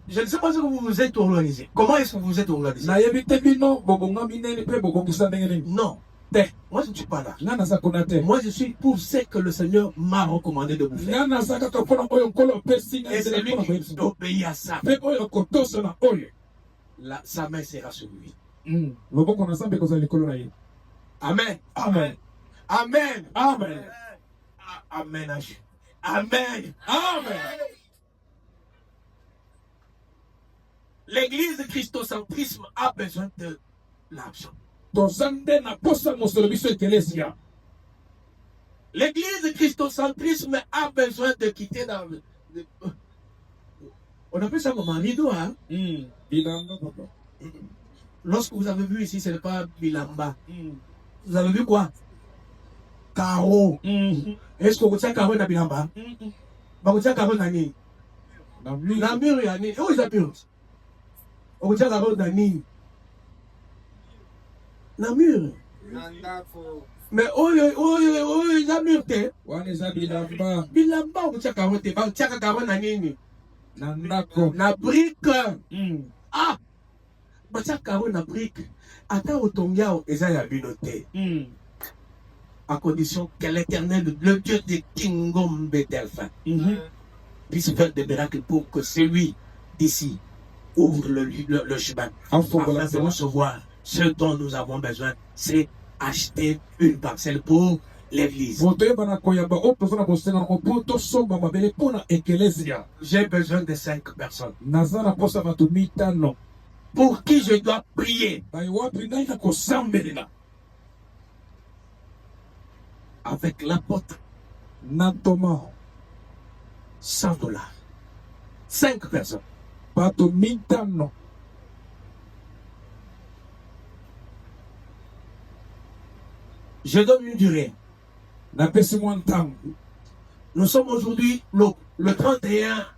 Je ne sais pas si vous vous êtes organisé. Comment est-ce que vous êtes organisé? Non. Moi, je ne suis pas là. Moi, je suis pour ce que le Seigneur m'a recommandé de vous faire. Et c'est lui qui obéit à ça. Sa main sera sur lui. Amen. Amen. Amen. Amen. Amen. Amen. Amen. L'église christocentrisme a besoin de l'argent. L'église christocentrisme a besoin de quitter dans on appelle ça comment rideau, hein? Lorsque vous avez vu ici, ce n'est pas Bilamba. Vous avez vu quoi? Carreau. Est-ce que vous avez carreau dans Bilamba? Vous avez carreau dans Nini? La mur, il y a Nini. Où est la mur? Vous avez carreau dans Nini? La mur. Mais oyo eza mur te. wana eza bilamba Bilamba okotia karo te. Baotiaka karo na nini? na ndako. Na brique. Ah! Batia karo na brique. Ata otongi awo eza ya bino te. À condition que l'Éternel, le Dieu de Kingombe Delphin, puisse faire des miracles pour que celui d'ici ouvre le chemin. Afin de recevoir ce dont nous avons besoin, c'est acheter une parcelle pour l'église. J'ai besoin de 5 personnes. Pour qui je dois prier. Avec l'apôtre Thomas, $100. 5 personnes. Je donne une durée. Nous sommes aujourd'hui le 31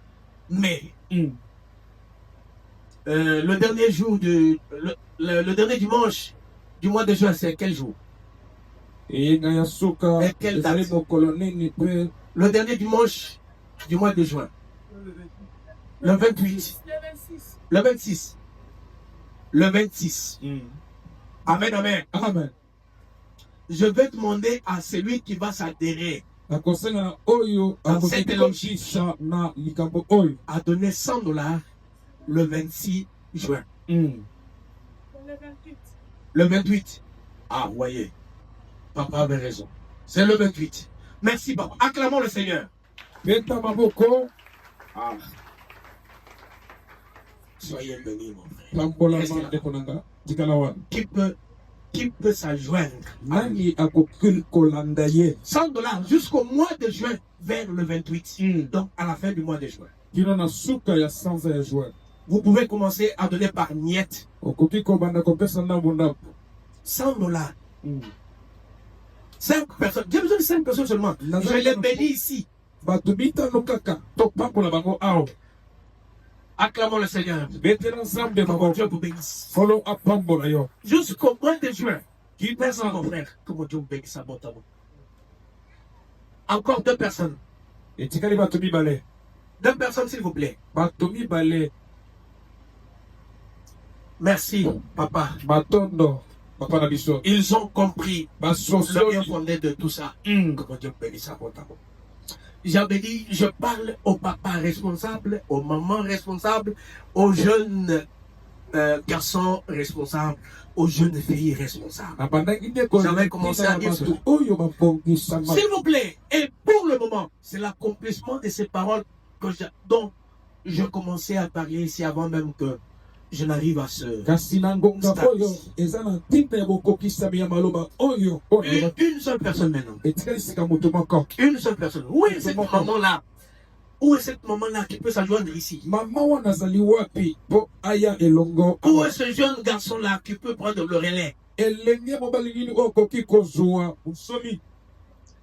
mai. Le dernier jour le dernier dimanche du mois de juin, c'est quel jour? Et quelle date? Le dernier dimanche du mois de juin. Le 28. Le 26. Le 26. Amen, amen. Amen. Je vais demander à celui qui va s'adhérer à donner $100 le 26 juin. Le 28. Ah, voyez. Papa avait raison. C'est le 28. Merci, papa. Acclamons le Seigneur. Ah. Soyez bénis, mon frère. Qui peut s'adjoindre? $100 jusqu'au mois de juin vers le 28. Donc, à la fin du mois de juin. Vous pouvez commencer à donner par miette. $100. 5 personnes. J'ai besoin de 5 personnes seulement. Je les bénis ici. Acclamons le Seigneur. Dieu vous bénisse. Jusqu'au mois de juin. Personne, mon frère. Que mon Dieu vous bénisse abondamment. Encore 2 personnes. 2 personnes, s'il vous plaît. Merci, papa. Ils ont compris le bien fondé de tout ça. Que mon Dieu bénisse abondamment. J'avais dit, je parle aux papas responsables, aux mamans responsables, aux jeunes garçons responsables, aux jeunes filles responsables. J'avais commencé à dire tout. S'il vous plaît, et pour le moment, c'est l'accomplissement de ces paroles dont je commençais à parler ici avant même que je n'arrive à ce une seule personne maintenant. Une seule personne. Où est cette maman-là? Où est cette maman-là qui peut s'adjoindre ici? Où est ce jeune garçon-là qui peut prendre le relais?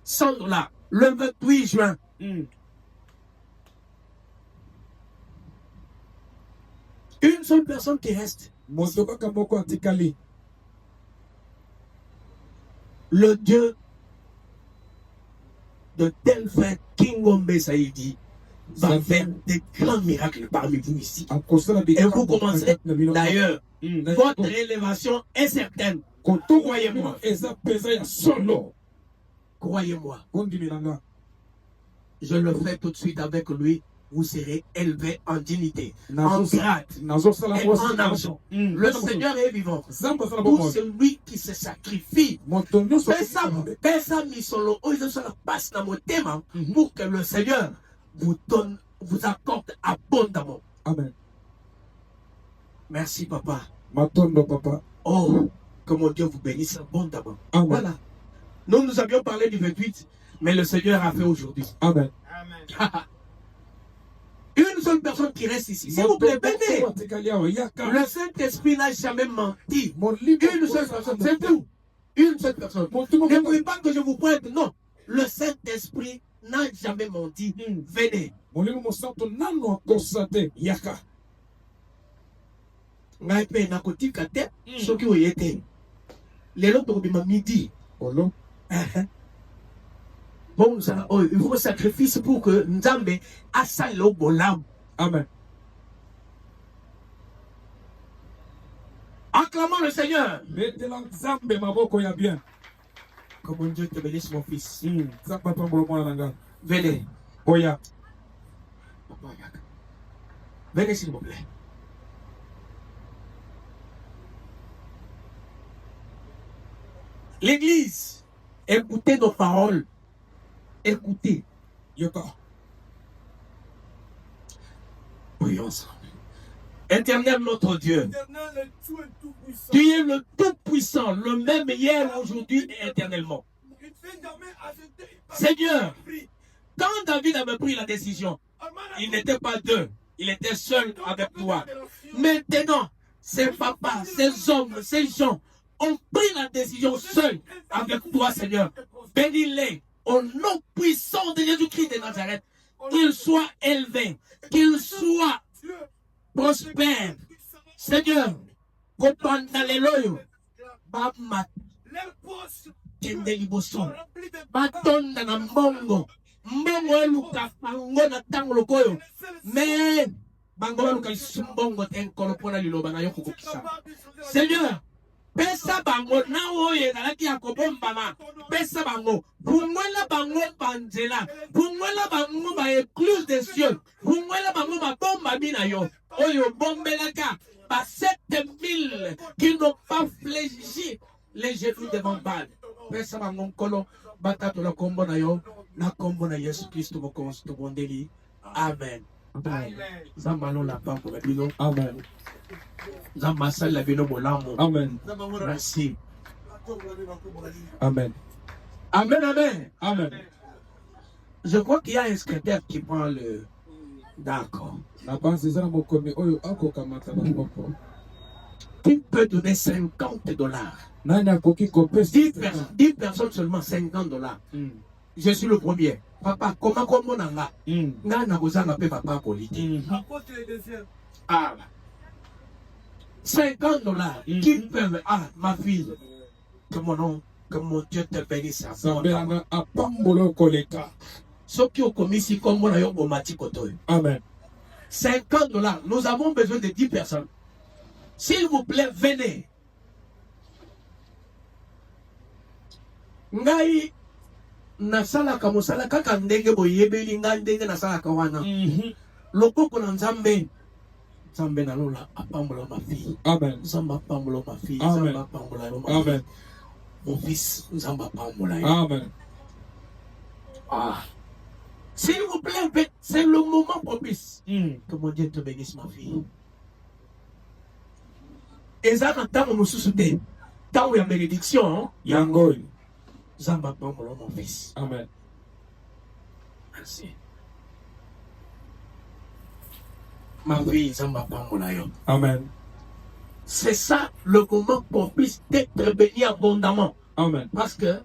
$100 le 28 juin. Une seule personne qui reste. Le Dieu de Delphin Kingombe Saïdi va faire des grands miracles parmi vous ici. Et vous commencerez. D'ailleurs, votre élévation est certaine. Croyez-moi. Croyez-moi. Je le fais tout de suite avec lui. Vous serez élevé en dignité, en grade et en argent. Le Seigneur est vivant. Pour celui qui se sacrifie, pour que le Seigneur vous donne, vous accorde abondamment. Amen. Merci, papa. Papa. Oh, que mon Dieu vous bénisse abondamment. Amen. Voilà. Nous avions parlé du 28, mais le Seigneur a fait aujourd'hui. Amen. Une seule personne qui reste ici. S'il vous plaît, bénez. Le Saint-Esprit n'a jamais menti. Une seule personne, c'est tout. Une seule personne. Ne voulez pas que je vous pointe. Non. Le Saint-Esprit n'a jamais menti. Venez. Ngai pe nakotika te soki oyete. Lelo tokobima midi. Bon, il faut sacrifice pour que Nzambe asale au bolam. Amen. Acclamons le Seigneur. Mettez-la Nzambe maboko ya bien. Que mon Dieu te bénisse, mon fils. Nzambe pambolo mwana nanga. Venez. Oya. Venez, s'il vous plaît. L'église, écoutez nos paroles. Écoutez. Yoko. Prions ensemble. Éternel notre Dieu, tu es le Tout-Puissant, le même hier, aujourd'hui et éternellement. Seigneur, quand David avait pris la décision, il n'était pas deux, il était seul avec toi. Maintenant, ces papas, ces hommes, ces gens ont pris la décision seul avec toi, Seigneur. Bénis-les au nom puissant de Jésus-Christ de Nazareth. Qu'ils soient élevés, qu'ils soient prospères. Seigneur, kopandaleloyo, bamat, kendeliboso, batonda na mbongo, mbongo eluka pango na tango lokoyo, mais bango eluka isumbongo tenkolo pona liloba na yoko kokisa. Seigneur, pesa bango na oye nalaki ya kobombama, pesa bango, pungwela bango banzela, pungwela bango ba écluse des cieux, pungwela bango ba bomba bina yo, oyo bombelaka, ba 7000 qui n'ont pas fléchi les genoux devant Baal. Pesa bango kolo, batato la kombo na yo, na kombo na Yesu Christ mokonzi to bondeli. Amen. Amen. Zambalo la pampo la bino. Amen. Zambasal la bino bolamo. Amen. Merci. Amen. Amen, amen. Amen. Je crois qu'il y a un secrétaire qui prend le... D'accord. La base est mon commis. Oyo ako kamata na mboko. Qui peut donner $50? Nani akoki kopesa 10 personnes seulement, $50. Je suis le premier. Papa, comment nanga? Nana kozanga pe papa politique. Ah. $50. Qui peut... Ah, ma fille. Que mon nom, que mon Dieu te bénisse. Zambelanga apambolo koleka. Ceux qui ont commis ici comme on a eu au mati kotoy. Amen. $50. Nous avons besoin de 10 personnes. S'il vous plaît, venez. Ngai nasala kamusala kaka ndenge boyebeli nga ndenge nasala kawana. Lokoko na Nzambe. Nzambe na lola apambola ma fille. Amen. Nzamba apambola ma fille. Amen. Nzamba apambola ma fille. Amen. Mon fils, Nzamba apambola. Amen. Ah. S'il vous plaît, c'est le moment propice. Que mon Dieu te bénisse, ma fille. Et ça, dans mon sous-soutien, dans la bénédiction, Yango. Zamba apambola mon fils. Amen. Merci. Ma fille, Zamba apambola yo. Amen. C'est ça le moment propice d'être béni abondamment. Amen. Parce que,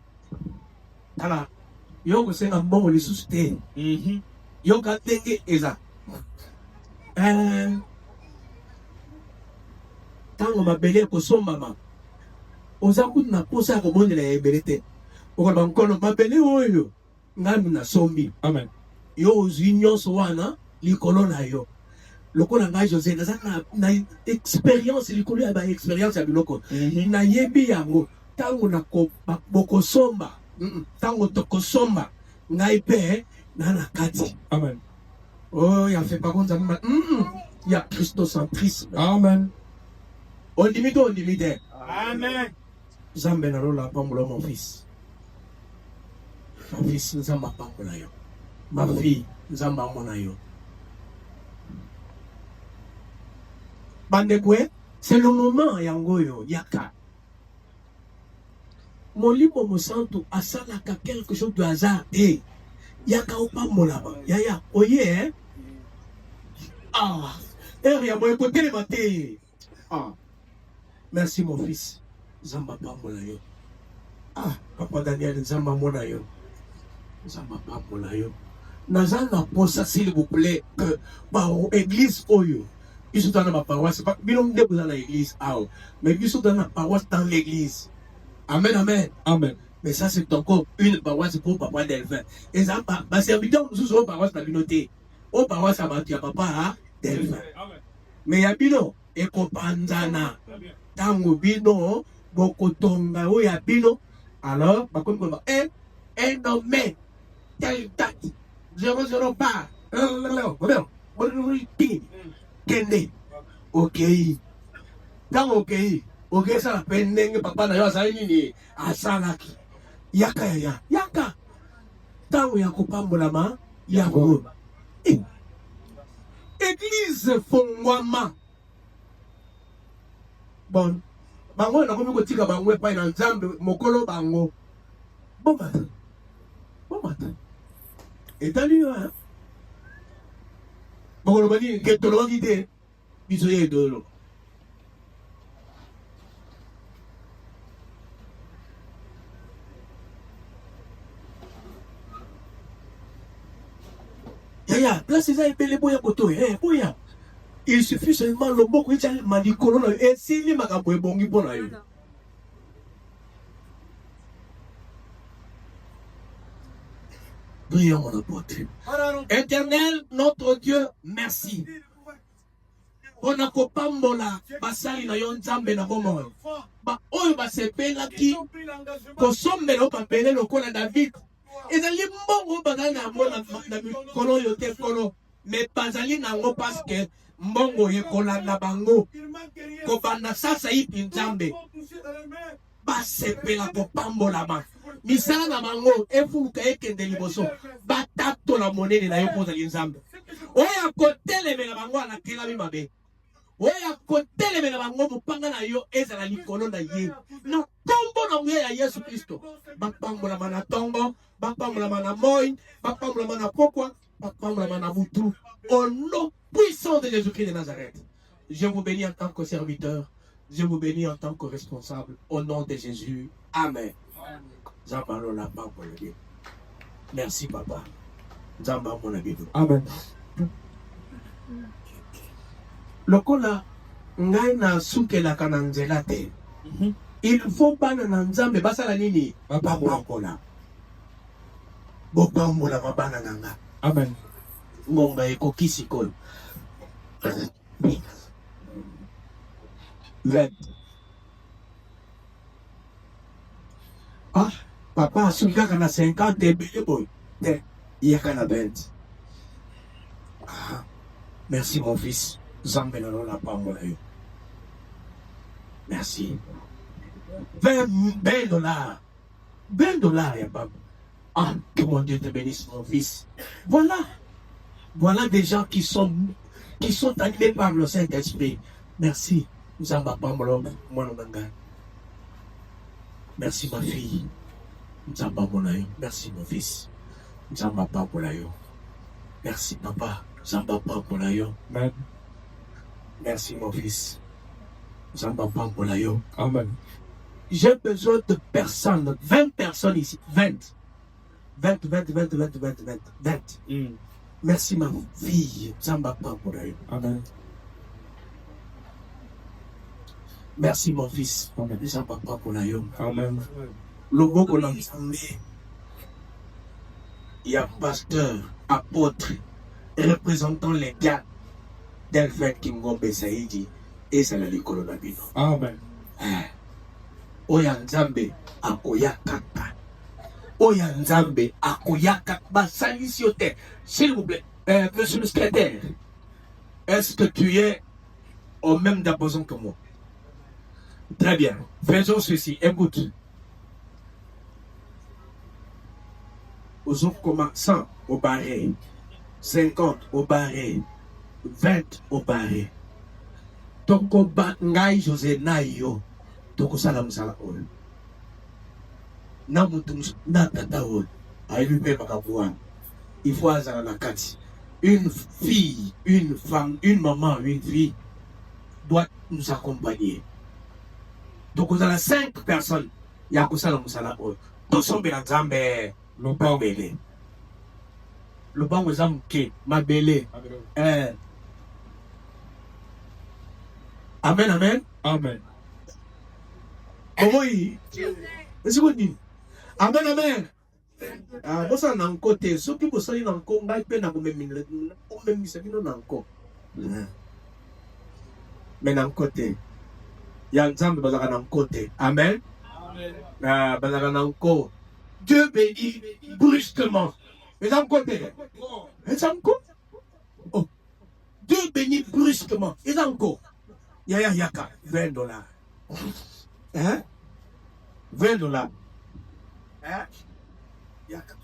voilà, yo c'est un bon les sous-soutien. Yo gatenge eza. Tango mabele ko sombama. Oza kuna posa ko monde la ebelete. Oko bankono mabele oyo ngami na sombi. Amen. Yo ozunyo so wana likolo na yo. Lokola ngai José na expérience likolo ya ba expérience ya biloko. Na yebi yango tango na ko boko somba. Tango to ko somba ngai pe na na kati. Amen. Oh, il a fait par contre, il y a christocentrisme. Amen. On limite, on limite. Amen. Zambé na lola pambola mon fils. Mon fils, Zamba pambola yo. Ma fille, Zamba mona yo. Bandekwe, c'est le moment yangoyo, yaka. Mon libre me sent à ça là quelque chose de hasard. Eh, yaka ou pas mon là-bas. Yaya, oye, hein? Ah, y'a mon côté le matin. Ah, merci mon fils. Zamba pambola yo. Ah, papa Daniel, Zamba mona yo. Zamba pambola yo. Nazanga posa s'il vous plaît que par église oyo. Ils sont dans ma paroisse. Pas bilong de dans l'église. Ah, mais ils sont dans la paroisse dans l'église. Amen, amen. Amen. Mais ça, c'est encore une paroisse pour papa Delphin. Et ça, ma serviteur, nous sommes paroisse de la communauté. Au paroisse, ça va dire papa Delphin. Mais il y a bino, et kopanzana. Tango bino, bokotonga, ou ya bino. Alors, par contre, un nommé, tel date, 00 pas. Kende. Ok. Dans ok. Ok, ça la peine, papa n'a pas ni à Salaki. Yaka ya. Yaka. Tango ya kopambolama, yako. Église Fongwama. Bon. Bango na komi kotika bango pa na Nzambe mokolo bango. Bon matin. Bon matin. Et t'as lu hein? Bon le bani que to lo guide. Biso ye dolo. Ya, place ça epele boya koto boya. Il suffit seulement le mot que tu as malikolo na et si li makambo ebongi pona yo. Prions mon apôtre. Éternel, notre Dieu, merci. On a kopambola basali na yo Nzambe na bomoi. Ba oyo basepelaki kosombela opapele lokola David. Ezali mbongo bazali na mona na mikolo yo te kolo. Mais bazali nango parce que mbongo yekolanda bango. Kobanda sasa ipi Nzambe. Basepela kopambolama. Misala na bango efuluka ekende liboso. Batato la monene na yo kozali Nzambe. Oya kotelemela bango alakela mimabe. Oya kotelemela bango mopanga na yo ezala likolo na ye. Na kombo na nguya ya Yesu Kristo. Bapambolama na tongo, bapambolama na moi, bapambolama na pokwa, bapambolama na mutu. Au nom puissant de Jésus-Christ de Nazareth. Je vous bénis en tant que serviteur. Je vous bénis en tant que responsable. Au nom de Jésus. Amen. J'en parle la part pour le Dieu. Merci, papa. J'en parle pour le Dieu. Amen. Lokola ngai na sukela kana nzela te. Il faut pas na Nzambe basala nini? Papa mokola. Bopambola mabana nanga. Amen. Ngonga ekokisi koyo. Ah, papa sulka kana 50 ebele boy. Te, yaka na 20. Ah, merci mon fils. Nzambe na la pambola yo. Merci. 20 dollars. 20 dollars, ya papa. Ah, que mon Dieu te bénisse, mon fils. Voilà. Voilà des gens qui sont animés par le Saint-Esprit. Merci. Nzamba pambola mwana nanga. Merci ma fille. Nzamba pambola yo. Merci mon fils. Nzamba pambola yo. Merci papa. Nzamba pambola yo. Amen. Merci mon fils. Nzamba pambola yo. Amen. J'ai besoin de personnes, 20 personnes ici. 20. 20. Merci ma fille. Nzamba pambola yo. Amen. Merci mon fils. Amen. Nzamba pambola yo. Amen. Loboko na Nzambe. Il y a pasteur, apôtre, représentant légal Delphin Kingombe Saïdi et Salali Kolonabino. Amen. Oya Nzambe akoyakaka. Oya Nzambe akoyakaka. Basalisi yote. S'il vous plaît, monsieur le secrétaire, est-ce que tu es au même diapason que moi? Très bien. Faisons ceci. Écoute. Aux autres commençants au barré. 50 au barré. 20 au barré. Toko ba ngai José na yo. Toko sala musala oyo. Na mutu na tata oyo. Ayibi pe makabuana. Il faut azala na kati. Une fille, une femme, une maman, une fille doit nous accompagner. Donc vous avez 5 personnes. Ya kusala musala oyo. Tosombe na Nzambe lobambele. Lobango zamke mabele. Amen, amen. Amen. Comment il est-ce qu'on dit? Amen, amen. Ah, bosa na côté, ceux qui bossent dans le ngai pe na komemina, o memisa bino na nko. Mais na côté. Ya nzambe bazaka na côté. Amen. Ah, bazaka na nko. Dieu bénit brusquement. Mais dans côté. Mais ça nko. Oh. Dieu bénit brusquement. Et dans nko. Yaka, $20. Hein? $20. Hein? Yaka.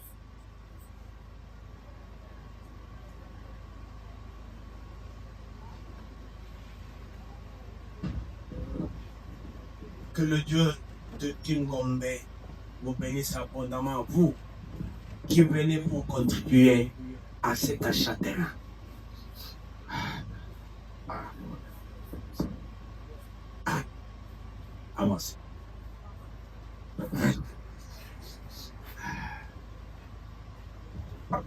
Que le Dieu de Kingombe vous bénisse abondamment, vous qui venez pour contribuer à cet achat-terrain. Avance.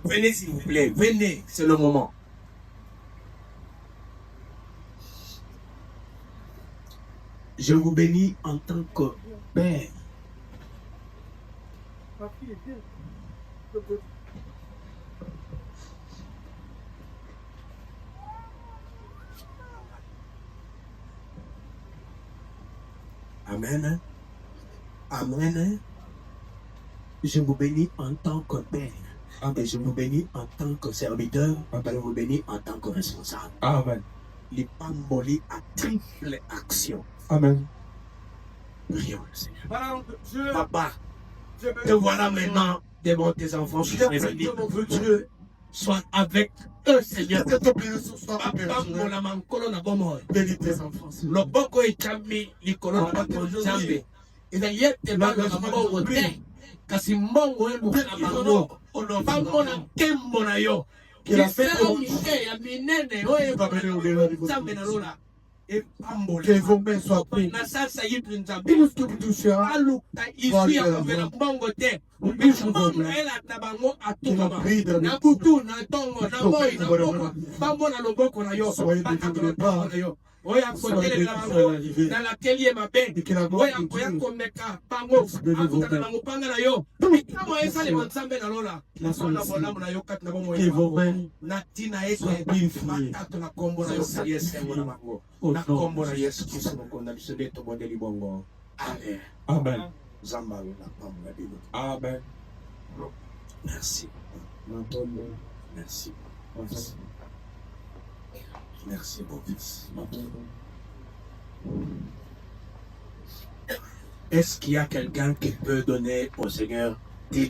Venez s'il vous plaît, venez, c'est le moment. Je vous bénis en tant que Père. Amen. Amen. Je vous bénis en tant que Père. Et je vous bénis en tant que serviteur. Je vous bénis en tant que responsable. Amen. Les pamboli à triple action. Amen. Prions le Seigneur. Papa, te voilà maintenant devant tes enfants. Je bénis que Dieu soit avec eux, Seigneur. Que ton bénédiction soit avec eux. Bénis tes enfants. Le boko est chambi, l'icône de chambi. Et d'ailleurs, tes bagages sont bien. Kasi mbongo elu na mango pamona kembo na yo kila fete ya minene oye nzambe na lola et pambola que vos mains soient prises na sasa yitu nzambe aluka ici ya kovela mbongo te mbongo ela tabango atuma na butu na tongo na boy na boko pamona loboko na yo na yo oya kotelela bango na laquelle ye mabe oya koya komeka bango afuta na mopanga na yo kama esale nzambe na lola na bolamu na yo kati na bomo na tina ese matato na kombo na yo yesu na bango na kombo na yesu kristo mokonda biso nde tobondeli bongo amen amen zamba na pamba bino amen merci merci merci. Merci, mon fils. Est-ce qu'il y a quelqu'un qui peut donner au Seigneur $10?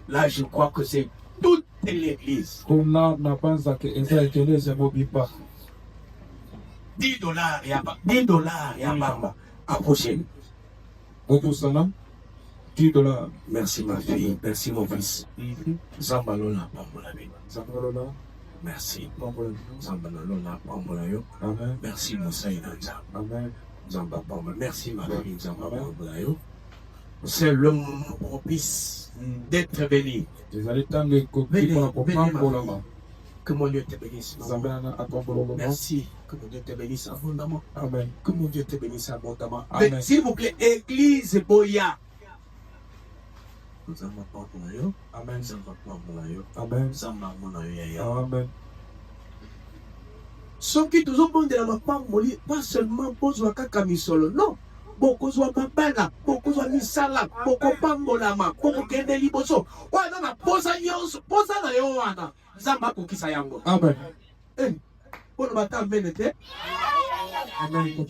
Là, je crois que c'est toute l'église. $10, il y a pas. $10, il y a pas. Approchez. $10. Merci, ma fille. Merci, mon fils. Zambalola, Zambalola. Merci. Merci, merci, ma fille. C'est le moment propice d'être béni. Que mon Dieu te bénisse. Merci. Que mon Dieu te bénisse abondamment. Amen. Que mon Dieu te bénisse abondamment. Amen. S'il vous plaît, Église Boya. Amen. Amen. Amen. Ceux qui nous ont demandé pas seulement pose la camisole, non. Beaucoup soit mabana, beaucoup soit misala, beaucoup pangolama, beaucoup kende liboso. Wana na posa yonso, posa na yo wana. Zamba kukisa yango. Amen. Eh, pour matin benete. Amen.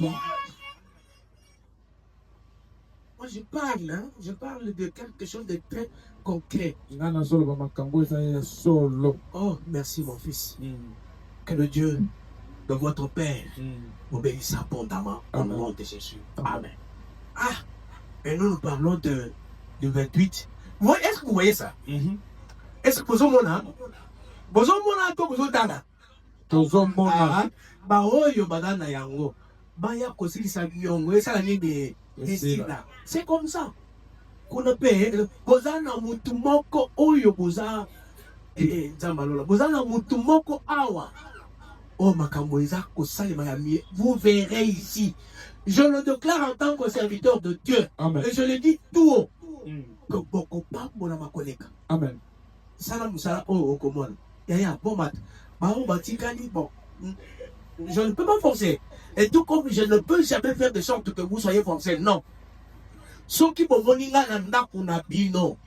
Moi, je parle de quelque chose de très concret. Oh, merci, mon fils. Que le Dieu de votre Père vous bénisse abondamment au nom de Jésus. Amen. Ah, et nous parlons du 28. Est-ce que vous voyez ça? Est-ce que vous avez c'est comme ça qu'on appelle bozana mutu moko oyo boza nzambalola bozana mutu moko awa oh makambo eza kosalema ya mie. Vous verrez ici, je le déclare en tant que serviteur de Dieu. Amen. Et je le dis tout haut. que beaucoup pas mon amakoleka. Amen. Salam sala o okomon. Yaya bomat. Bao batikani bon. Je ne peux pas forcer. Et tout comme je ne peux jamais faire de sorte que vous soyez forcés. Non. Ceux qui vont venir là, n'a bino.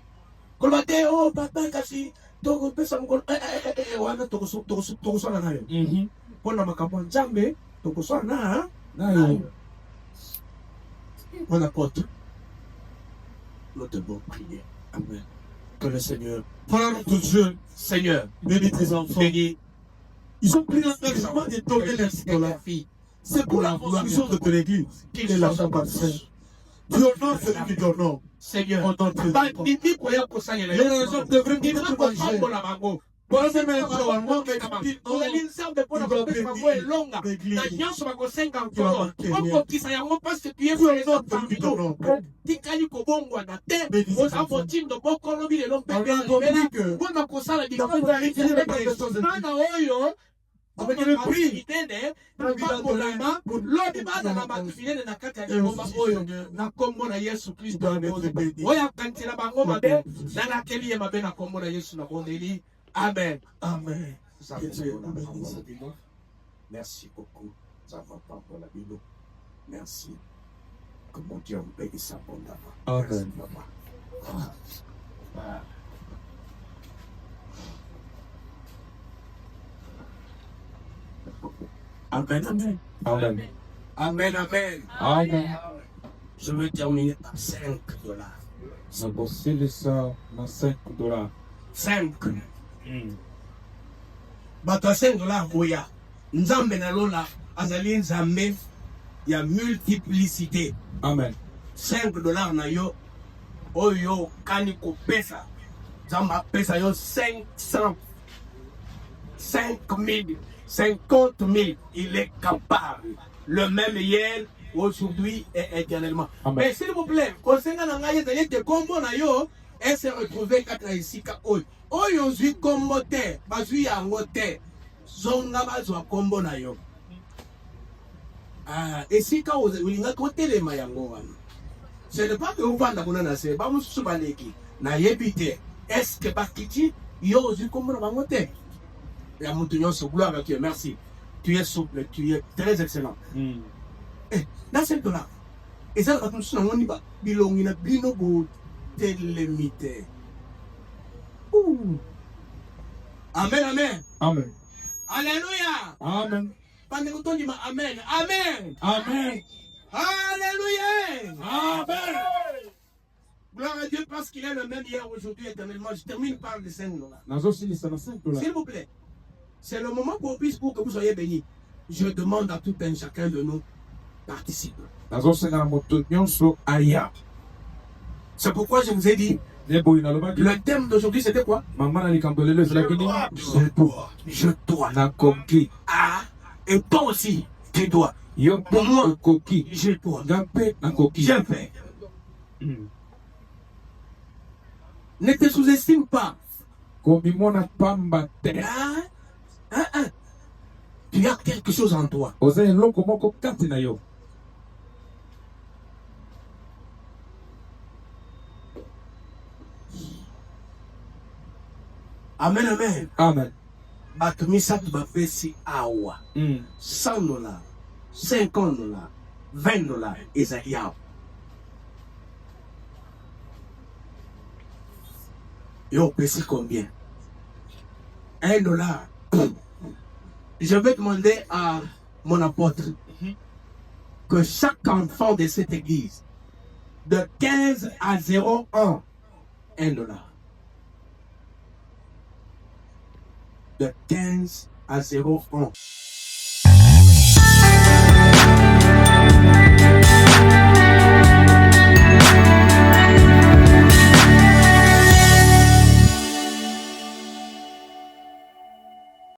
Kolbate, oh, papa, kasi, toko, pesa, mkol, wana, toko so na nayo. Pona makapon, jambe, toko so na, nayo. On apporte notre bonne prière. Amen. Que le Seigneur, Parle de Dieu, Seigneur, bénis tes enfants. bénis Ils ont pris l'engagement de donner leur et la fille. C'est pour la construction de ton église. Qu'il Et la soit chambre. Tu honores celui qui t'honore. Seigneur, Au nom de Jésus. bandimi koya kosanyela Les raisons devraient Il être faut mangées. pambola bango. Pour eux, même normalement, mais ozali nzambe mpona kopesa bango elonga na nyonso bakosenga nkolo okokisa yango mpasi tu ye présent parmi nous tikali kobongwana te oza motindo bokolobi lelo mpe mpona kosala bana oyo avec le prix, minene babolama lobi bazala bato minene na kati ya lingomba oyo na kombo na yesu kristo oyo akantisela bango mabe na nakeli ye mabe na kombo na yesu na bondeli amen. Amen. Merci beaucoup. Ça va pas pour la Bible. Merci. Que mon Dieu me bénisse abondamment. Amen. Amen, amen. Amen. Amen, amen. Amen. Je veux terminer par $5. Nakosilisa na $5. 5. Bato ya $5 oya. Nzambe na lola azali nzambe ya multiplicité. Amen. $5 na yo oyo kani kopesa. Nzambe apesa yo 500, 5 000, 50 000. Il est capable. Le même hier, aujourd'hui et éternellement. Amen. Mais s'il vous plaît, konsenga na ngai ezali te kombo na yo et se retrouver kati na esika oyo. Oyo ozwi kombo te, bazwi yango te. Zonga bazwa kombo na yo. Esika olinga kotelema yango wana. Ce n'est pas que uvanda kuna na se, ba mususu baleki. Na yebi te. Est-ce que bakiti yo ozwi kombo na bango te? Ya mutu nyonso, gloire à Dieu, merci. Tu es souple, tu es très excellent. Dans ce temps-là, et ça, quand nous avons dit, bilongi na bino bo telemite. Amen, amen. Amen. Alléluia. Amen. Pendant que dit amen, amen. Amen. Alléluia. Amen. Gloire à Dieu parce qu'il est le même hier, aujourd'hui, éternellement. Je termine par les $5. Nazosilisa na $5. S'il vous plaît, c'est le moment propice pour que vous soyez bénis. Je demande à tout un chacun de nous participe. Nazosenga na moto nyonso aya. C'est pourquoi je vous ai dit, Neboyi nalobaki. le thème d'aujourd'hui c'était quoi? Mama na likambo lelo ezalaki nini? Je dois. Nakoki. Ah, et toi aussi, tu dois. Yo Pour moi, okoki. je dois. Nga mpe nakoki. Je fais. Ne te sous-estime pas. Komimona pamba te. Tu as quelque chose en toi. Oza eloko moko kati na yo. Amen, amen. Amen. Bato misato bapesi awa. $100, $50, $20 ezali awa. Yo pesi combien? $1. Je vais demander à mon apôtre que chaque enfant de cette église, de 15 à 01, $1. De 15 à 01.